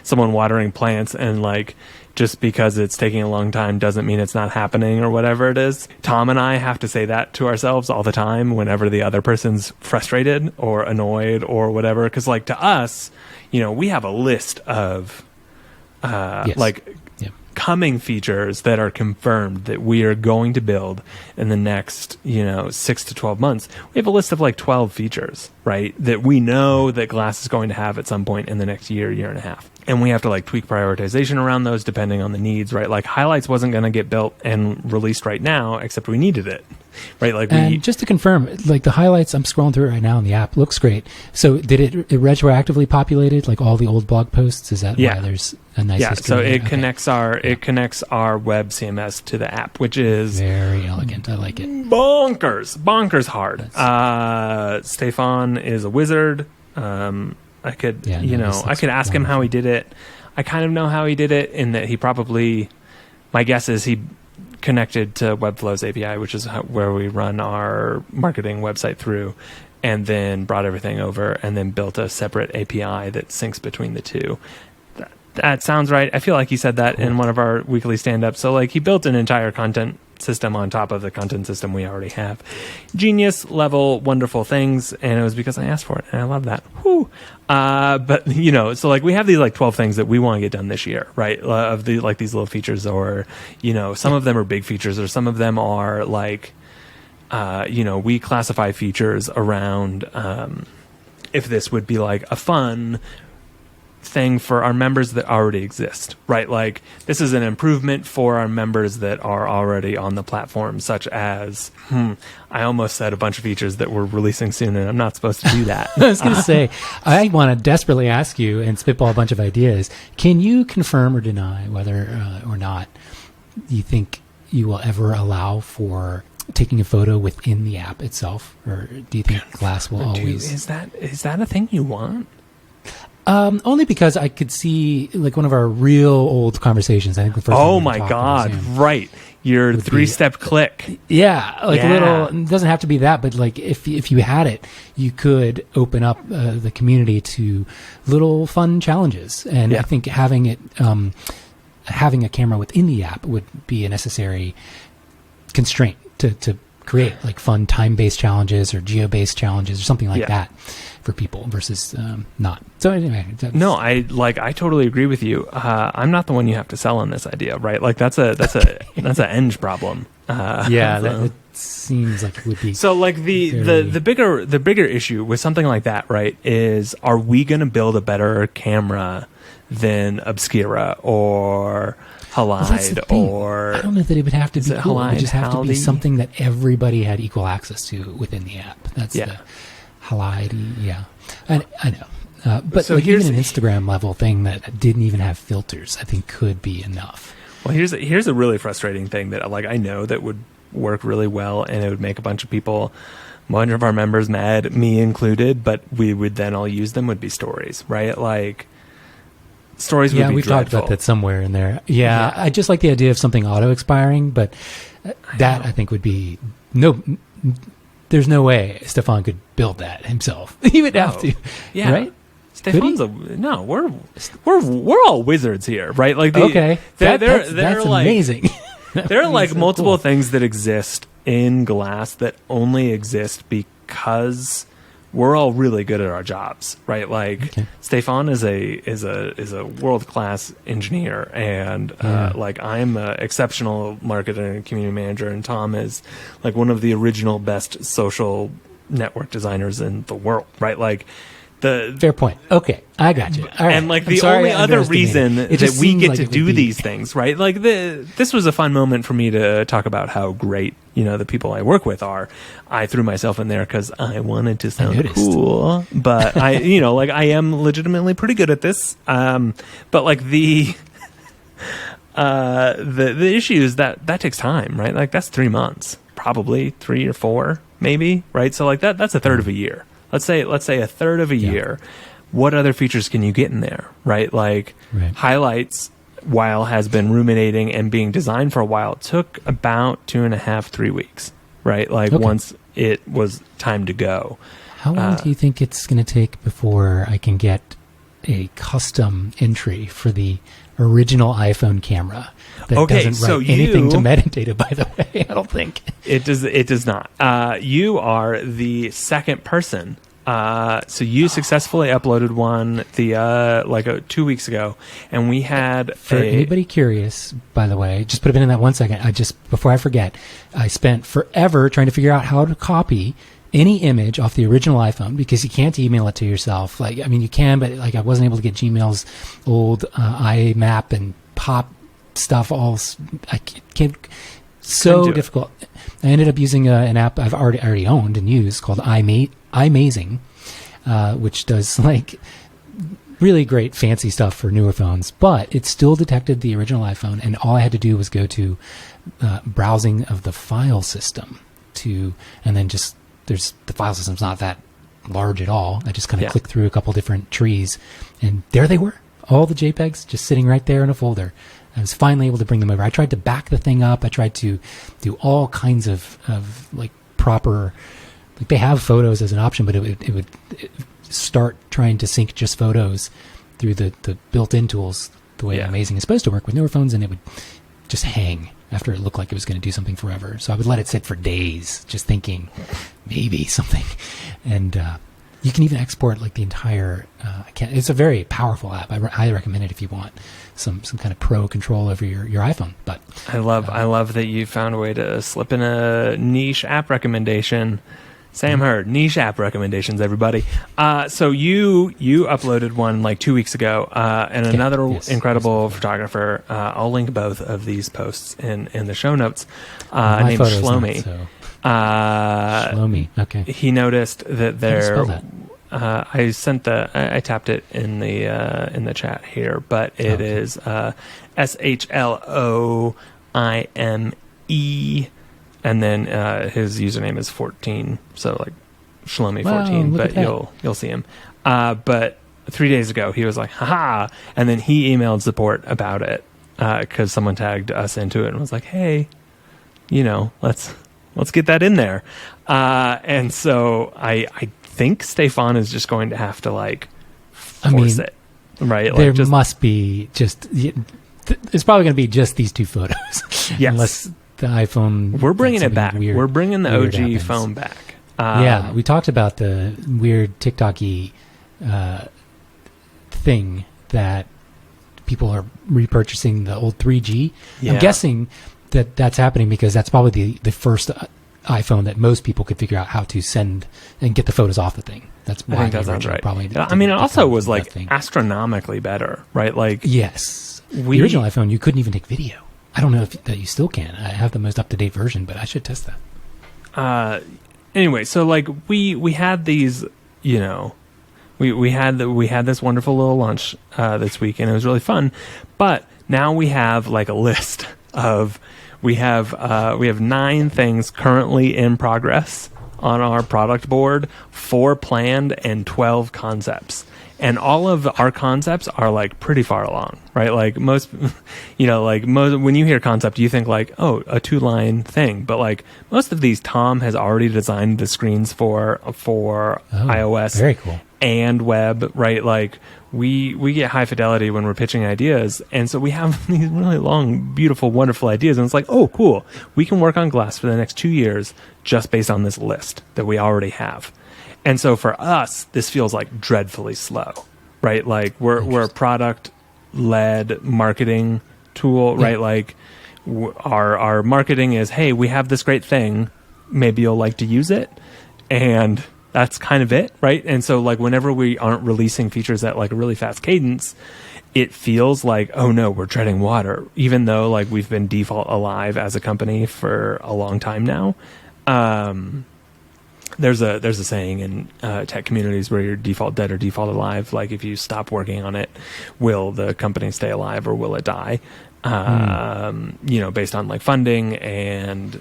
someone watering plants and just because it's taking a long time doesn't mean it's not happening or whatever it is. Tom and I have to say that to ourselves all the time whenever the other person's frustrated or annoyed or whatever. Because to us, we have a list of coming features that are confirmed that we are going to build in the next 6 to 12 months. We have a list of 12 features, right, that we know that Glass is going to have at some point in the next year and a half. And we have to tweak prioritization around those depending on the needs, right? Highlights wasn't going to get built and released right now, except we needed it, right?
And just to confirm, the highlights, I'm scrolling through it right now, and the app looks great. So did it retroactively populated all the old blog posts? Is that why there's a nice history?
So it connects our web CMS to the app, which is
very elegant. I like it.
Bonkers hard. Stefan is a wizard. I could, I could ask him how he did it. I kind of know how he did it in that he probably, my guess is he connected to Webflow's API, which is where we run our marketing website through, and then brought everything over and then built a separate API that syncs between the two. That sounds right. I feel like he said that in one of our weekly stand-ups. So he built an entire content system on top of the content system we already have. Genius level, wonderful things, and it was because I asked for it, and I love that. Whew. But so we have these 12 things that we want to get done this year, right? Of the these little features, or some of them are big features, or some of them are we classify features around if this would be a fun thing for our members that already exist, right? Like, this is an improvement for our members that are already on the platform, such as, I almost said a bunch of features that we're releasing soon, and I'm not supposed to do that.
I was going to say, I want to desperately ask you and spitball a bunch of ideas. Can you confirm or deny whether or not you think you will ever allow for taking a photo within the app itself, or do you think Glass will always?
Is that a thing you want?
Only because I could see, like, one of our real old conversations. I think the first.
Oh my God! Right, your 3-step click.
Yeah, like a little. It doesn't have to be that, but like if you had it, you could open up the community to little fun challenges, and I think having it, having a camera within the app would be a necessary constraint to create like fun time-based challenges or geo-based challenges or something like that for people versus not. So anyway,
no, I totally agree with you. I'm not the one you have to sell on this idea, right? Like that's an Eng problem.
That seems like it would be.
So like the bigger issue with something like that, right, is are we going to build a better camera than Obscura or Halide, or
I don't know that it would have to be cool. It would just have to be
Halide?
Something that everybody had equal access to within the app. That's the Halide, I know. But
so
like even an Instagram level thing that didn't even have filters, I think could be enough.
Well, here's a really frustrating thing that like I know that would work really well, and it would make a bunch of our members mad, me included, but we would then all use them, would be stories, right? Like, stories would be
we've
dreadful.
talked about that somewhere in there. Yeah, I just like the idea of something auto-expiring, but I think would be there's no way Stefan could build that himself. He would have to, right?
Stefan's we're all wizards here, right? Like
that's
like,
amazing.
There are like multiple things that exist in Glass that only exist because we're all really good at our jobs, right? Like Stefan is a world-class engineer, and like I'm an exceptional marketer and community manager, and Tom is like one of the original best social network designers in the world, right? Like
fair point. Okay, I got you. All right.
And like the only other reason that we get to do these things, right? Like this was a fun moment for me to talk about how great, the people I work with are. I threw myself in there because I wanted to sound cool, but I am legitimately pretty good at this. But like the issue is that takes time, right? Like that's 3 months, probably 3 or 4, maybe, right? So like that's a third of a year. Let's say a third of a year. What other features can you get in there, right? Like highlights, while has been ruminating and being designed for a while, took about 2.5, 3 weeks, right? Like once it was time to go.
How long do you think it's going to take before I can get a custom entry for the original iPhone camera that doesn't write anything to metadata, by the way? I don't think
it does not. You are the second person. So you successfully uploaded one 2 weeks ago, and we had
for anybody curious, by the way, just put a pin in that 1 second. Before I forget, I spent forever trying to figure out how to copy any image off the original iPhone, because you can't email it to yourself. Like, I mean, you can, but like I wasn't able to get Gmail's old IMAP and pop stuff. I can't. So difficult. I ended up using an app I've already owned and used called iMazing, which does like really great fancy stuff for newer phones, but it still detected the original iPhone, and all I had to do was go to browsing of the file system and then just the file system's not that large at all. I just kind of clicked through a couple different trees, and there they were, all the JPEGs just sitting right there in a folder. I was finally able to bring them over. I tried to back the thing up. I tried to do all kinds of like proper, like they have photos as an option, but it would start trying to sync just photos through the built-in tools the way Amazing is supposed to work with newer phones, and it would just hang after it looked like it was going to do something forever. So I would let it sit for days, just thinking maybe something. And you can even export like the entire. It's a very powerful app. I highly recommend it if you want some kind of pro control over your iPhone. But I
love that you found a way to slip in a niche app recommendation. Sam Hurd, niche app recommendations, everybody. So you uploaded one like 2 weeks ago, and another incredible photographer. I'll link both of these posts in the show notes. Named Shlomi.
Shlomi. Okay.
He noticed that there.
How do you spell that?
I tapped it in the chat here, but it is SHLOIME. And then his username is 14, so like Shlomi 14.
Wow,
but you'll see him. But 3 days ago, he was like, "Haha!" And then he emailed support about it because someone tagged us into it and was like, "Hey, let's get that in there." And so I think Stefan is just going to have to force it, right?
There must be just. It's probably going to be just these two photos,
yes.
Unless the iPhone.
We're bringing it back. We're bringing the OG phone back.
Yeah, we talked about the weird TikTok-y thing that people are repurchasing the old 3G. Yeah. I'm guessing that's happening because that's probably the first iPhone that most people could figure out how to send and get the photos off the thing. That's why I think that sounds right. Probably
it also was astronomically better, right?
Yes, the original iPhone you couldn't even take video. I don't know that you still can. I have the most up-to-date version, but I should test that.
Anyway, so we had these, we had this wonderful little lunch this week, and it was really fun. But now we have a list of we have 9 things currently in progress on our product board, 4 planned, and 12 concepts. And all of our concepts are pretty far along, right? Most, when you hear concept, you think a 2-line thing. But most of these, Tom has already designed the screens for iOS,
very cool,
and web, right? We get high fidelity when we're pitching ideas, and so we have these really long, beautiful, wonderful ideas, and it's oh, cool, we can work on Glass for the next 2 years just based on this list that we already have. And so for us, this feels dreadfully slow, right? We're a product-led marketing tool, right? Our marketing is, hey, we have this great thing, maybe you'll like to use it, and that's kind of it, right? And so whenever we aren't releasing features at a really fast cadence, it feels oh no, we're treading water, even though we've been default alive as a company for a long time now. There's a saying in tech communities where you're default dead or default alive. If you stop working on it, will the company stay alive or will it die? Based on funding and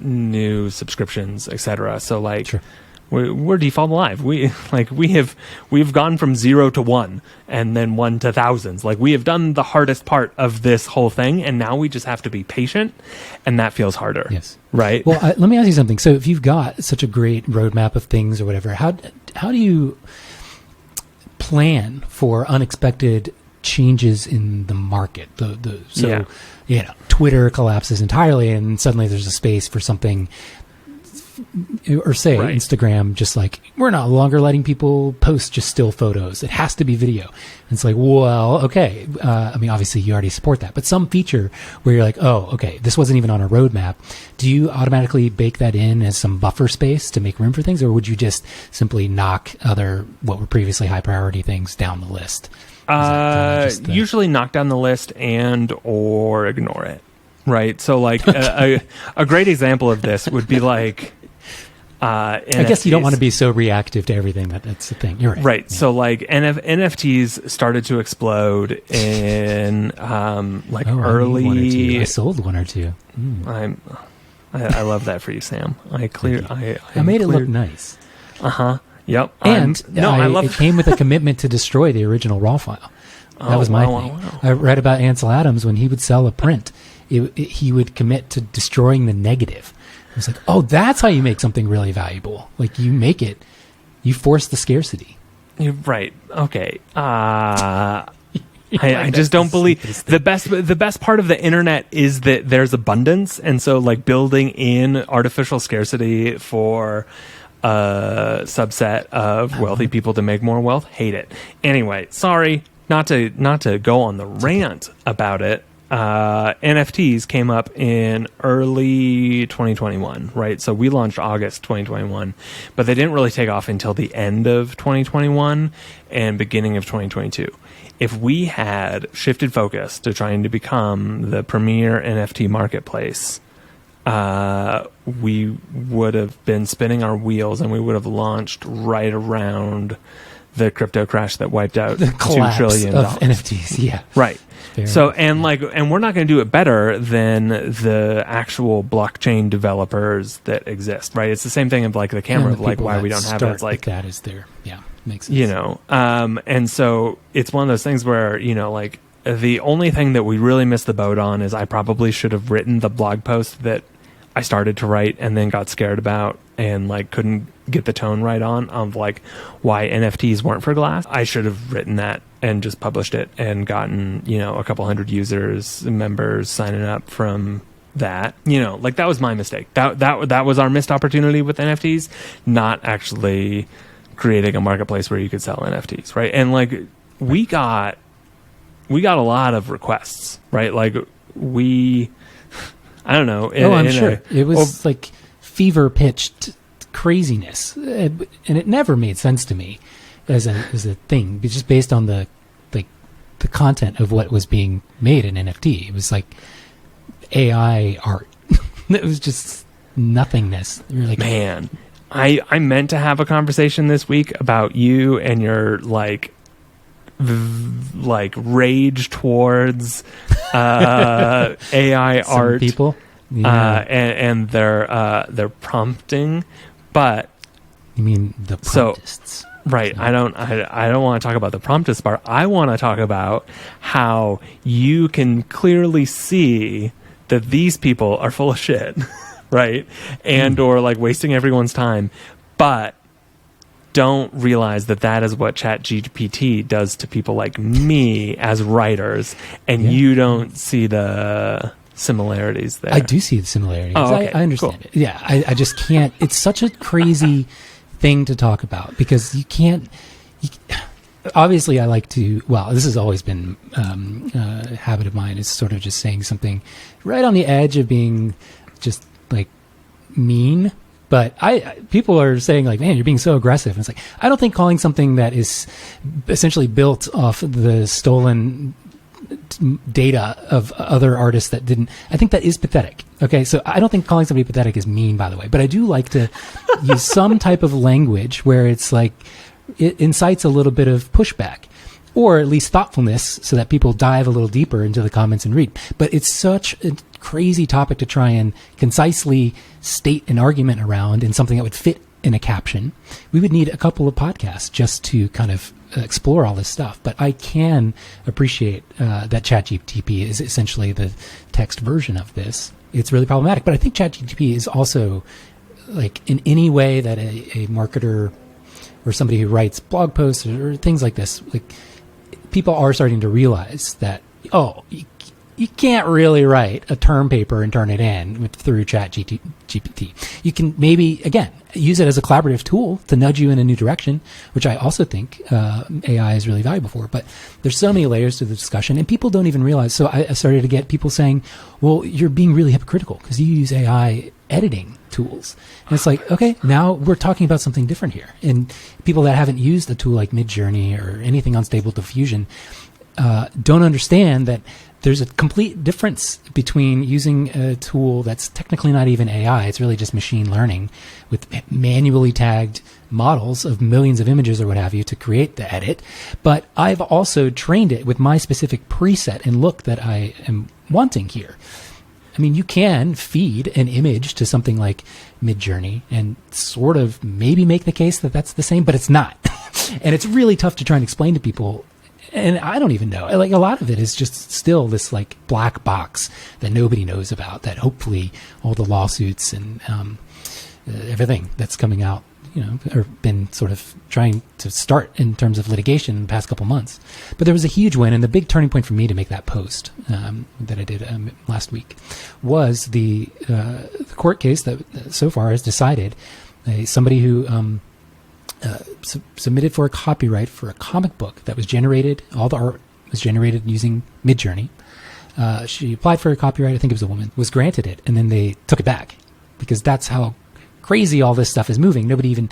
new subscriptions, etc. So
sure.
We're default alive. We've gone from 0 to 1 and then 1 to thousands. We have done the hardest part of this whole thing, and now we just have to be patient, and that feels harder.
Yes.
Right.
Well, let me ask you something. So if you've got such a great roadmap of things or whatever, how do you plan for unexpected changes in the market? Twitter collapses entirely, and suddenly there's a space for something. Or say right. Instagram, just we're no longer letting people post just still photos. It has to be video. And it's well, okay. Obviously you already support that, but some feature where you're oh, okay, this wasn't even on a roadmap. Do you automatically bake that in as some buffer space to make room for things, or would you just simply knock what were previously high priority things down the list?
Usually knock down the list and or ignore it. Right. So a great example of this would be
I guess you don't want to be so reactive to everything. That's the thing. You're right.
Right. Yeah. So NFTs started to explode in early.
I sold one or two.
I love that for you, Sam. I
made it look nice.
Yep.
And it came with a commitment to destroy the original RAW file. That was my thing. Wow. I read about Ansel Adams when he would sell a print. He would commit to destroying the negative. I was oh, that's how you make something really valuable. You force the scarcity.
You're right. Okay. I just don't believe the best part of the internet is that there's abundance, and so building in artificial scarcity for a subset of wealthy people to make more wealth. Hate it. Anyway, sorry not to go on the rant about it. NFTs came up in early 2021, right? So we launched August 2021, but they didn't really take off until the end of 2021 and beginning of 2022. If we had shifted focus to trying to become the premier NFT marketplace, we would have been spinning our wheels, and we would have launched right around the crypto crash that wiped out
The
$2
collapse
trillion.
of NFTs, yeah.
Right.
Fair
So,
enough.
and we're not going to do it better than the actual blockchain developers that exist, right? It's the same thing of like the camera,
And
of
the
like
people
why
that
we don't have it.
start
It's like,
with that is their, makes sense.
you know, and so it's one of those things where, you know, like the only thing that we really missed the boat on is I probably should have written the blog post that I started to write and then got scared about and like couldn't get the tone right on of like why NFTs weren't for glass. I should have written that and just published it and gotten, you know, a couple hundred users, members signing up from that. You know, like that was my mistake. That was our missed opportunity with NFTs, not actually creating a marketplace where you could sell NFTs, right? And like we got a lot of requests, right? Like I don't know.
I'm sure. It was like fever pitched craziness. And it never made sense to me as a thing, but just based on the content of what was being made in NFT. It was like AI art. It was just nothingness. You're like,
man, I meant to have a conversation this week about you and your like rage towards AI
some
art
people,
and their prompting, but
you mean the promptists?
Right. I don't want to talk about the promptist part. I want to talk about how you can clearly see that these people are full of shit, right? And or like wasting everyone's time, but don't realize that is what ChatGPT does to people like me as writers, and you don't see the similarities there.
I do see the similarities.
Oh, okay.
I understand
Cool.
it. Yeah, I just can't. It's such a crazy thing to talk about because you can't. Obviously, I like to. Well, this has always been a habit of mine. Is sort of just saying something right on the edge of being just like mean. But people are saying like, man, you're being so aggressive. And it's like, I don't think calling something that is essentially built off the stolen data of other artists that didn't, I think that is pathetic. Okay. So I don't think calling somebody pathetic is mean, by the way, but I do like to use some type of language where it's like, it incites a little bit of pushback or at least thoughtfulness so that people dive a little deeper into the comments and read. But it's such a crazy topic to try and concisely state an argument around in something that would fit in a caption. We would need a couple of podcasts just to kind of explore all this stuff. But I can appreciate that ChatGPT is essentially the text version of this. It's really problematic. But I think ChatGPT is also like in any way that a marketer or somebody who writes blog posts or things like this, like people are starting to realize that, you can't really write a term paper and turn it in through ChatGPT. You can maybe, again, use it as a collaborative tool to nudge you in a new direction, which I also think AI is really valuable for. But there's so many layers to the discussion, and people don't even realize. So I started to get people saying, well, you're being really hypocritical because you use AI editing tools. And it's like, okay, now we're talking about something different here. And people that haven't used a tool like Midjourney or anything on Stable Diffusion don't understand that there's a complete difference between using a tool that's technically not even AI. It's really just machine learning with manually tagged models of millions of images or what have you to create the edit. But I've also trained it with my specific preset and look that I am wanting here. I mean, you can feed an image to something like Midjourney and sort of maybe make the case that that's the same, but it's not. And it's really tough to try and explain to people. And I don't even know. Like a lot of it is just still this like black box that nobody knows about. That hopefully all the lawsuits and everything that's coming out, or been sort of trying to start in terms of litigation in the past couple months. But there was a huge win, and the big turning point for me to make that post that I did last week was the court case that so far has decided somebody who. Submitted for a copyright for a comic book that was generated. All the art was generated using Midjourney. She applied for a copyright. I think it was a woman. Was granted it, and then they took it back because that's how crazy all this stuff is moving. Nobody even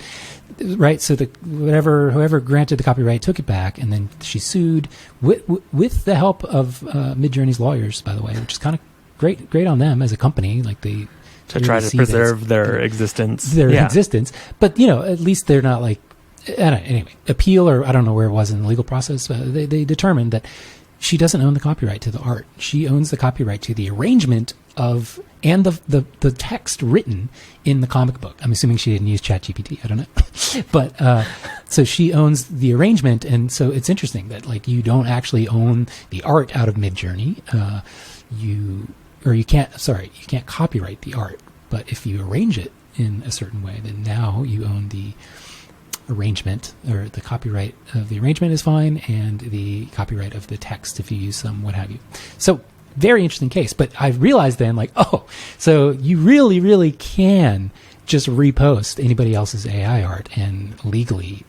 right. So whoever granted the copyright took it back, and then she sued with the help of Midjourney's lawyers, by the way, which is kind of great on them as a company. Like they
to try to preserve their existence.
Existence. But, at least they're not like, anyway, appeal, or I don't know where it was in the legal process. They determined that she doesn't own the copyright to the art. She owns the copyright to the arrangement of, and the text written in the comic book. I'm assuming she didn't use ChatGPT. I don't know. But, so she owns the arrangement. And so it's interesting that like you don't actually own the art out of Midjourney. You can't copyright the art, but if you arrange it in a certain way, then now you own the arrangement, or the copyright of the arrangement is fine, and the copyright of the text if you use some, what have you. So very interesting case. But I realized then, like, so you really, really can just repost anybody else's AI art, and legally,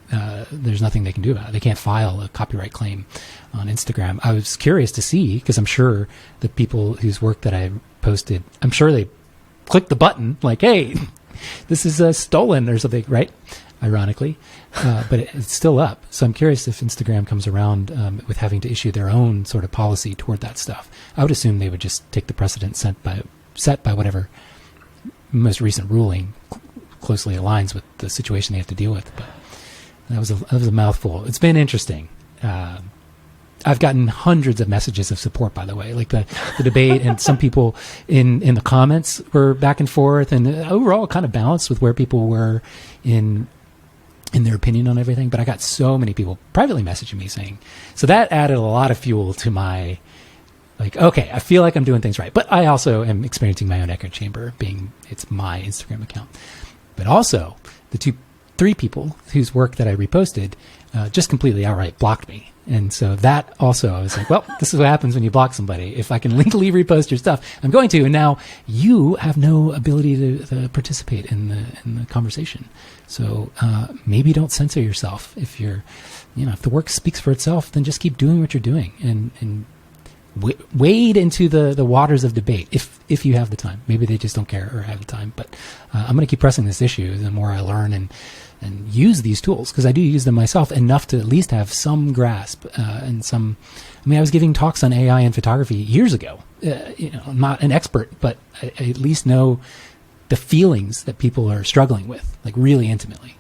there's nothing they can do about it. They can't file a copyright claim on Instagram. I was curious to see, because I'm sure the people whose work that I posted, I'm sure they clicked the button like, hey, this is stolen or something, right? Ironically, but it's still up. So I'm curious if Instagram comes around with having to issue their own sort of policy toward that stuff. I would assume they would just take the precedent set by whatever most recent ruling closely aligns with the situation they have to deal with. But that was a mouthful. It's been interesting. I've gotten hundreds of messages of support, by the way, like the debate, and some people in the comments were back and forth, and overall kind of balanced with where people were in their opinion on everything. But I got so many people privately messaging me saying, so that added a lot of fuel to my, like, okay, I feel like I'm doing things right. But I also am experiencing my own echo chamber, being it's my Instagram account. But also the 3 people whose work that I reposted just completely outright blocked me. And so that also, I was like, well, this is what happens when you block somebody. If I can legally repost your stuff, I'm going to. And now you have no ability to participate in the conversation. So maybe don't censor yourself. If you're, if the work speaks for itself, then just keep doing what you're doing and wade into the waters of debate if you have the time. Maybe they just don't care or have the time. But I'm going to keep pressing this issue the more I learn and use these tools, because I do use them myself enough to at least have some grasp and some. I mean, I was giving talks on AI and photography years ago. I'm not an expert, but I at least know the feelings that people are struggling with, like really intimately.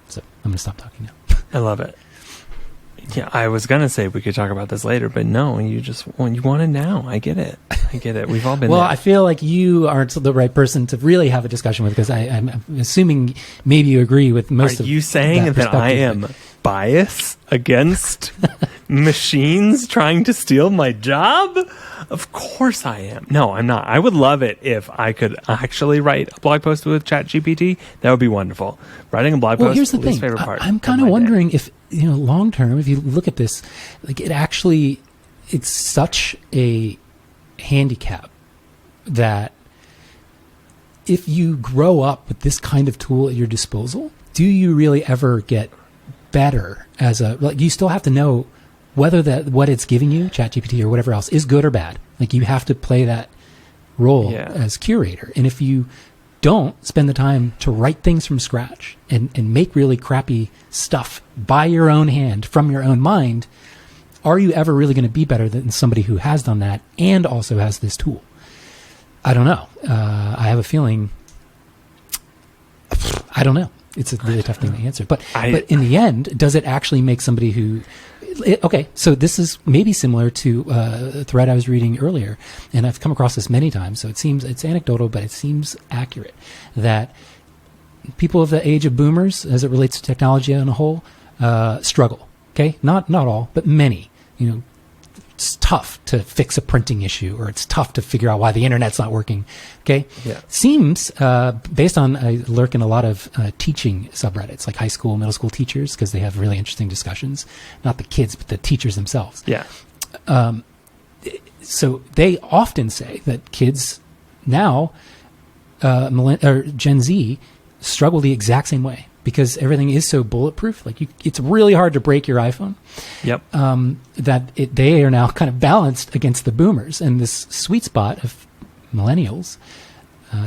So I'm going to stop talking now.
I love it. Yeah, I was going to say we could talk about this later, but no, you want it now. I get it. We've all been
well,
there.
I feel like you aren't the right person to really have a discussion with, because I'm assuming maybe you agree with most of.
Are you saying that I am biased against machines trying to steal my job? Of course I am. No, I'm not. I would love it if I could actually write a blog post with ChatGPT. That would be wonderful. Writing a blog post,
here's the thing.
favorite part.
I'm kind of wondering if, long term, if you look at this, like it's such a handicap that if you grow up with this kind of tool at your disposal, do you really ever get better you still have to know whether what it's giving you, ChatGPT or whatever else, is good or bad. Like you have to play that role as curator. And if you don't spend the time to write things from scratch and make really crappy stuff by your own hand, from your own mind, are you ever really going to be better than somebody who has done that and also has this tool? I don't know. I have a feeling. I don't know. It's a really tough thing to answer. But in the end, does it actually make somebody who... Okay, so this is maybe similar to a thread I was reading earlier, and I've come across this many times, so it's anecdotal, but it seems accurate, that people of the age of boomers, as it relates to technology on a whole, struggle. Okay, not all, but many. It's tough to fix a printing issue, or it's tough to figure out why the internet's not working. Okay, seems based on I lurk in a lot of teaching subreddits, like high school, middle school teachers, because they have really interesting discussions. Not the kids, but the teachers themselves.
Yeah.
So they often say that kids now, or Gen Z, struggle the exact same way. because everything is so bulletproof. Like it's really hard to break your iPhone.
Yep.
They are now kind of balanced against the boomers and this sweet spot of millennials.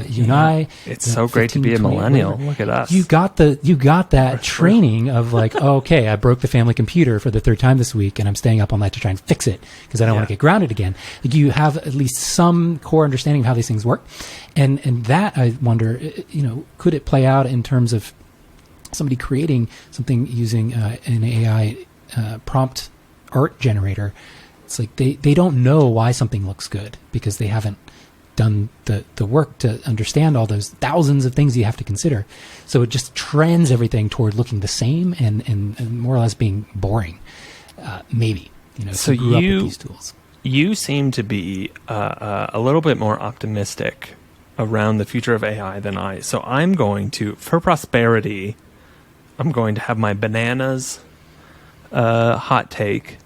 You and I.
It's so great to be a millennial. Look at us.
You got that training of like, okay, I broke the family computer for the third time this week, and I'm staying up all night to try and fix it because I don't want to get grounded again. Like you have at least some core understanding of how these things work, and that I wonder, could it play out in terms of somebody creating something using an AI prompt art generator? It's like they don't know why something looks good because they haven't done the work to understand all those thousands of things you have to consider. So it just trends everything toward looking the same and more or less being boring. Maybe,
so
grew up with these tools.
You seem to be a little bit more optimistic around the future of AI than I. So I'm going to, for prosperity, I'm going to have my bananas hot take.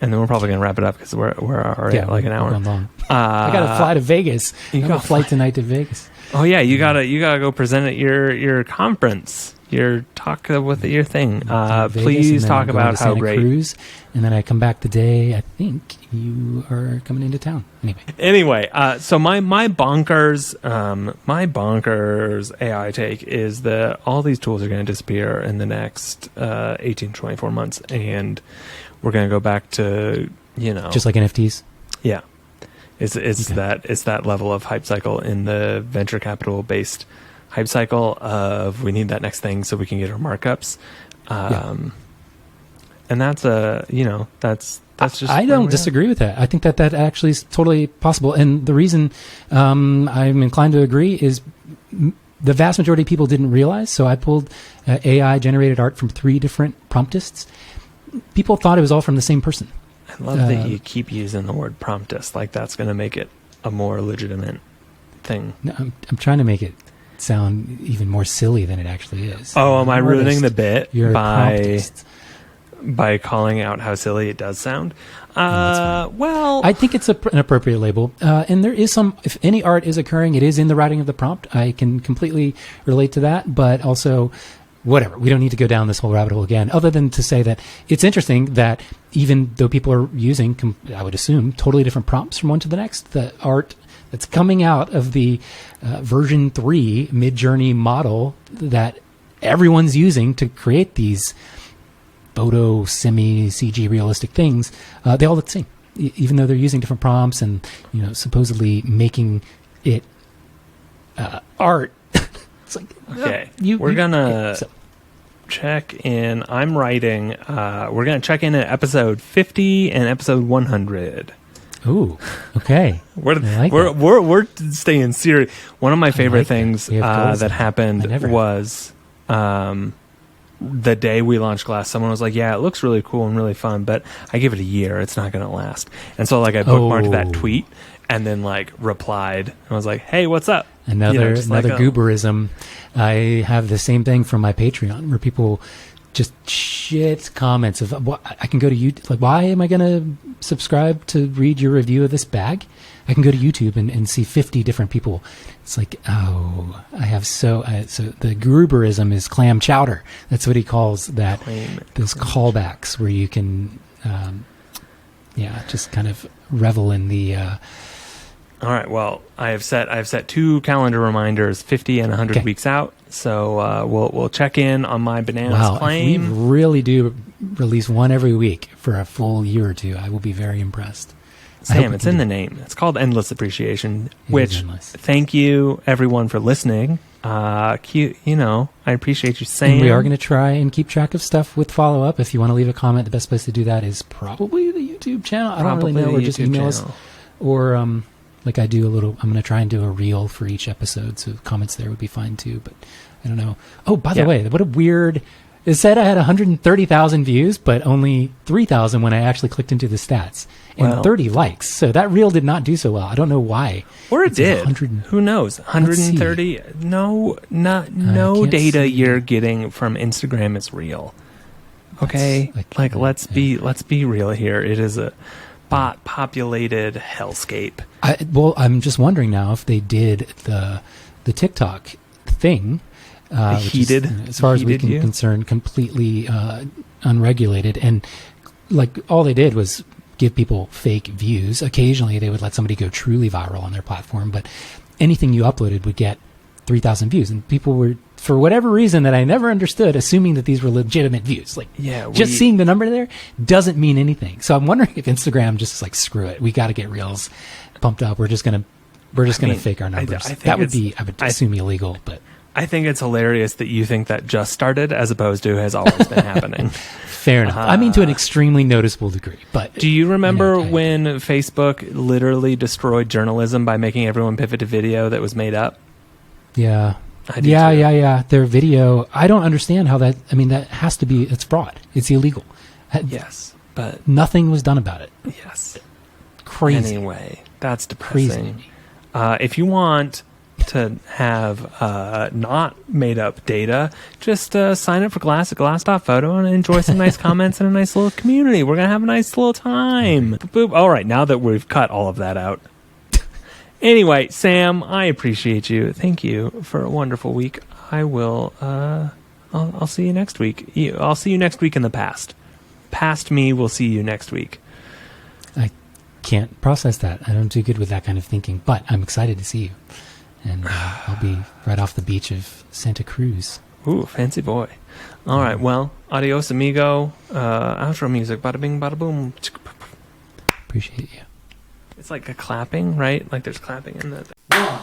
And then we're probably going to wrap it up because we're already at like an hour.
Long. I got to fly to Vegas. I got a flight tonight to Vegas.
Oh yeah, you gotta go present at your conference. Your talk with your thing. Please talk about how great.
Cruz, and then I come back the day I think you are coming into town.
Anyway, so my bonkers AI take is that all these tools are going to disappear in the next 18 to 24 months, and we're going to go back to,
just like NFTs.
Yeah. It's that level of hype cycle in the venture capital based hype cycle of we need that next thing so we can get our markups. And that's that's just,
I don't disagree with that. I think that actually is totally possible. And the reason I'm inclined to agree is the vast majority of people didn't realize. So I pulled AI generated art from 3 different promptists. People thought it was all from the same person.
I love that you keep using the word promptist, like that's going to make it a more legitimate thing.
No, I'm trying to make it sound even more silly than it actually is.
Oh, am I ruining the bit by calling out how silly it does sound? Well,
I think it's an appropriate label. And there is if any art is occurring, it is in the writing of the prompt. I can completely relate to that, but also whatever. We don't need to go down this whole rabbit hole again, other than to say that it's interesting that even though people are using, I would assume, totally different prompts from one to the next, the art that's coming out of the version 3 Midjourney model that everyone's using to create these photo semi-CG realistic things, they all look the same, even though they're using different prompts and supposedly making it art. It's like,
okay, we're gonna check in. I'm writing. We're gonna check in at episode 50 and episode 100.
Ooh, okay.
We're staying serious. One of my favorite things that happened was the day we launched Glass. Someone was like, "Yeah, it looks really cool and really fun, but I give it a year. It's not going to last." And so, I bookmarked that tweet and then replied. And I was like, "Hey, what's up?"
Another gooberism. I have the same thing from my Patreon where people just shit comments of what I can go to YouTube. Like, why am I going to subscribe to read your review of this bag? I can go to YouTube and see 50 different people. It's like, oh, I have so the gruberism is clam chowder. That's what he calls that. Those callbacks where you can, just kind of revel in the.
All right. Well, I have set 2 calendar reminders, 50 and 100 weeks out. So we'll check in on my bananas claim.
If we really do release one every week for a full year or 2, I will be very impressed.
Sam, it's in the name. It's called Endless Appreciation. Thank you everyone for listening. I appreciate you saying.
And we are going to try and keep track of stuff with follow up. If you want to leave a comment, the best place to do that is probably the YouTube channel. I don't really know, or just email us, or like I do I'm going to try and do a reel for each episode, so comments there would be fine too. But I don't know. Oh, by the way, what a weird. It said I had 130,000 views, but only 3,000 when I actually clicked into the stats, and 30 likes. So that reel did not do so well. I don't know why.
Or it did. Who knows? 130. No data you're getting from Instagram is real. Okay, let's be real here. It is a bot-populated hellscape.
I'm just wondering now if they did the TikTok thing. which is, as far as we can concern, completely unregulated. And like all they did was give people fake views. Occasionally, they would let somebody go truly viral on their platform, but anything you uploaded would get 3,000 views, and people were, for whatever reason that I never understood, assuming that these were legitimate views. Like, just seeing the number there doesn't mean anything. So I'm wondering if Instagram just is like, screw it, we got to get Reels pumped up. We're just gonna fake our numbers. That would be, I would assume, illegal, but
I think it's hilarious that you think that just started as opposed to has always been happening.
Fair enough. I mean, to an extremely noticeable degree. But
do you remember when Facebook literally destroyed journalism by making everyone pivot to video that was made up?
Yeah. Yeah. Their video, I don't understand how that, I mean, that has to be, it's fraud. It's illegal.
Yes, but
nothing was done about it.
Yes.
Crazy.
Anyway, that's depressing.
Crazy.
If you want to have not made up data, just sign up for glass.photo and enjoy some nice comments and a nice little community. We're going to have a nice little time. Boop. All right, now that we've cut all of that out. Anyway, Sam, I appreciate you. Thank you for a wonderful week. I will, I'll see you next week. I'll see you next week in the past. Past me will see you next week.
I can't process that. I don't do good with that kind of thinking, but I'm excited to see you. And I'll be right off the beach of Santa Cruz.
Ooh, fancy boy. All right, well, adios, amigo. Outro music. Bada bing, bada boom.
Appreciate you.
It's like a clapping, right? Like there's clapping in the...
1,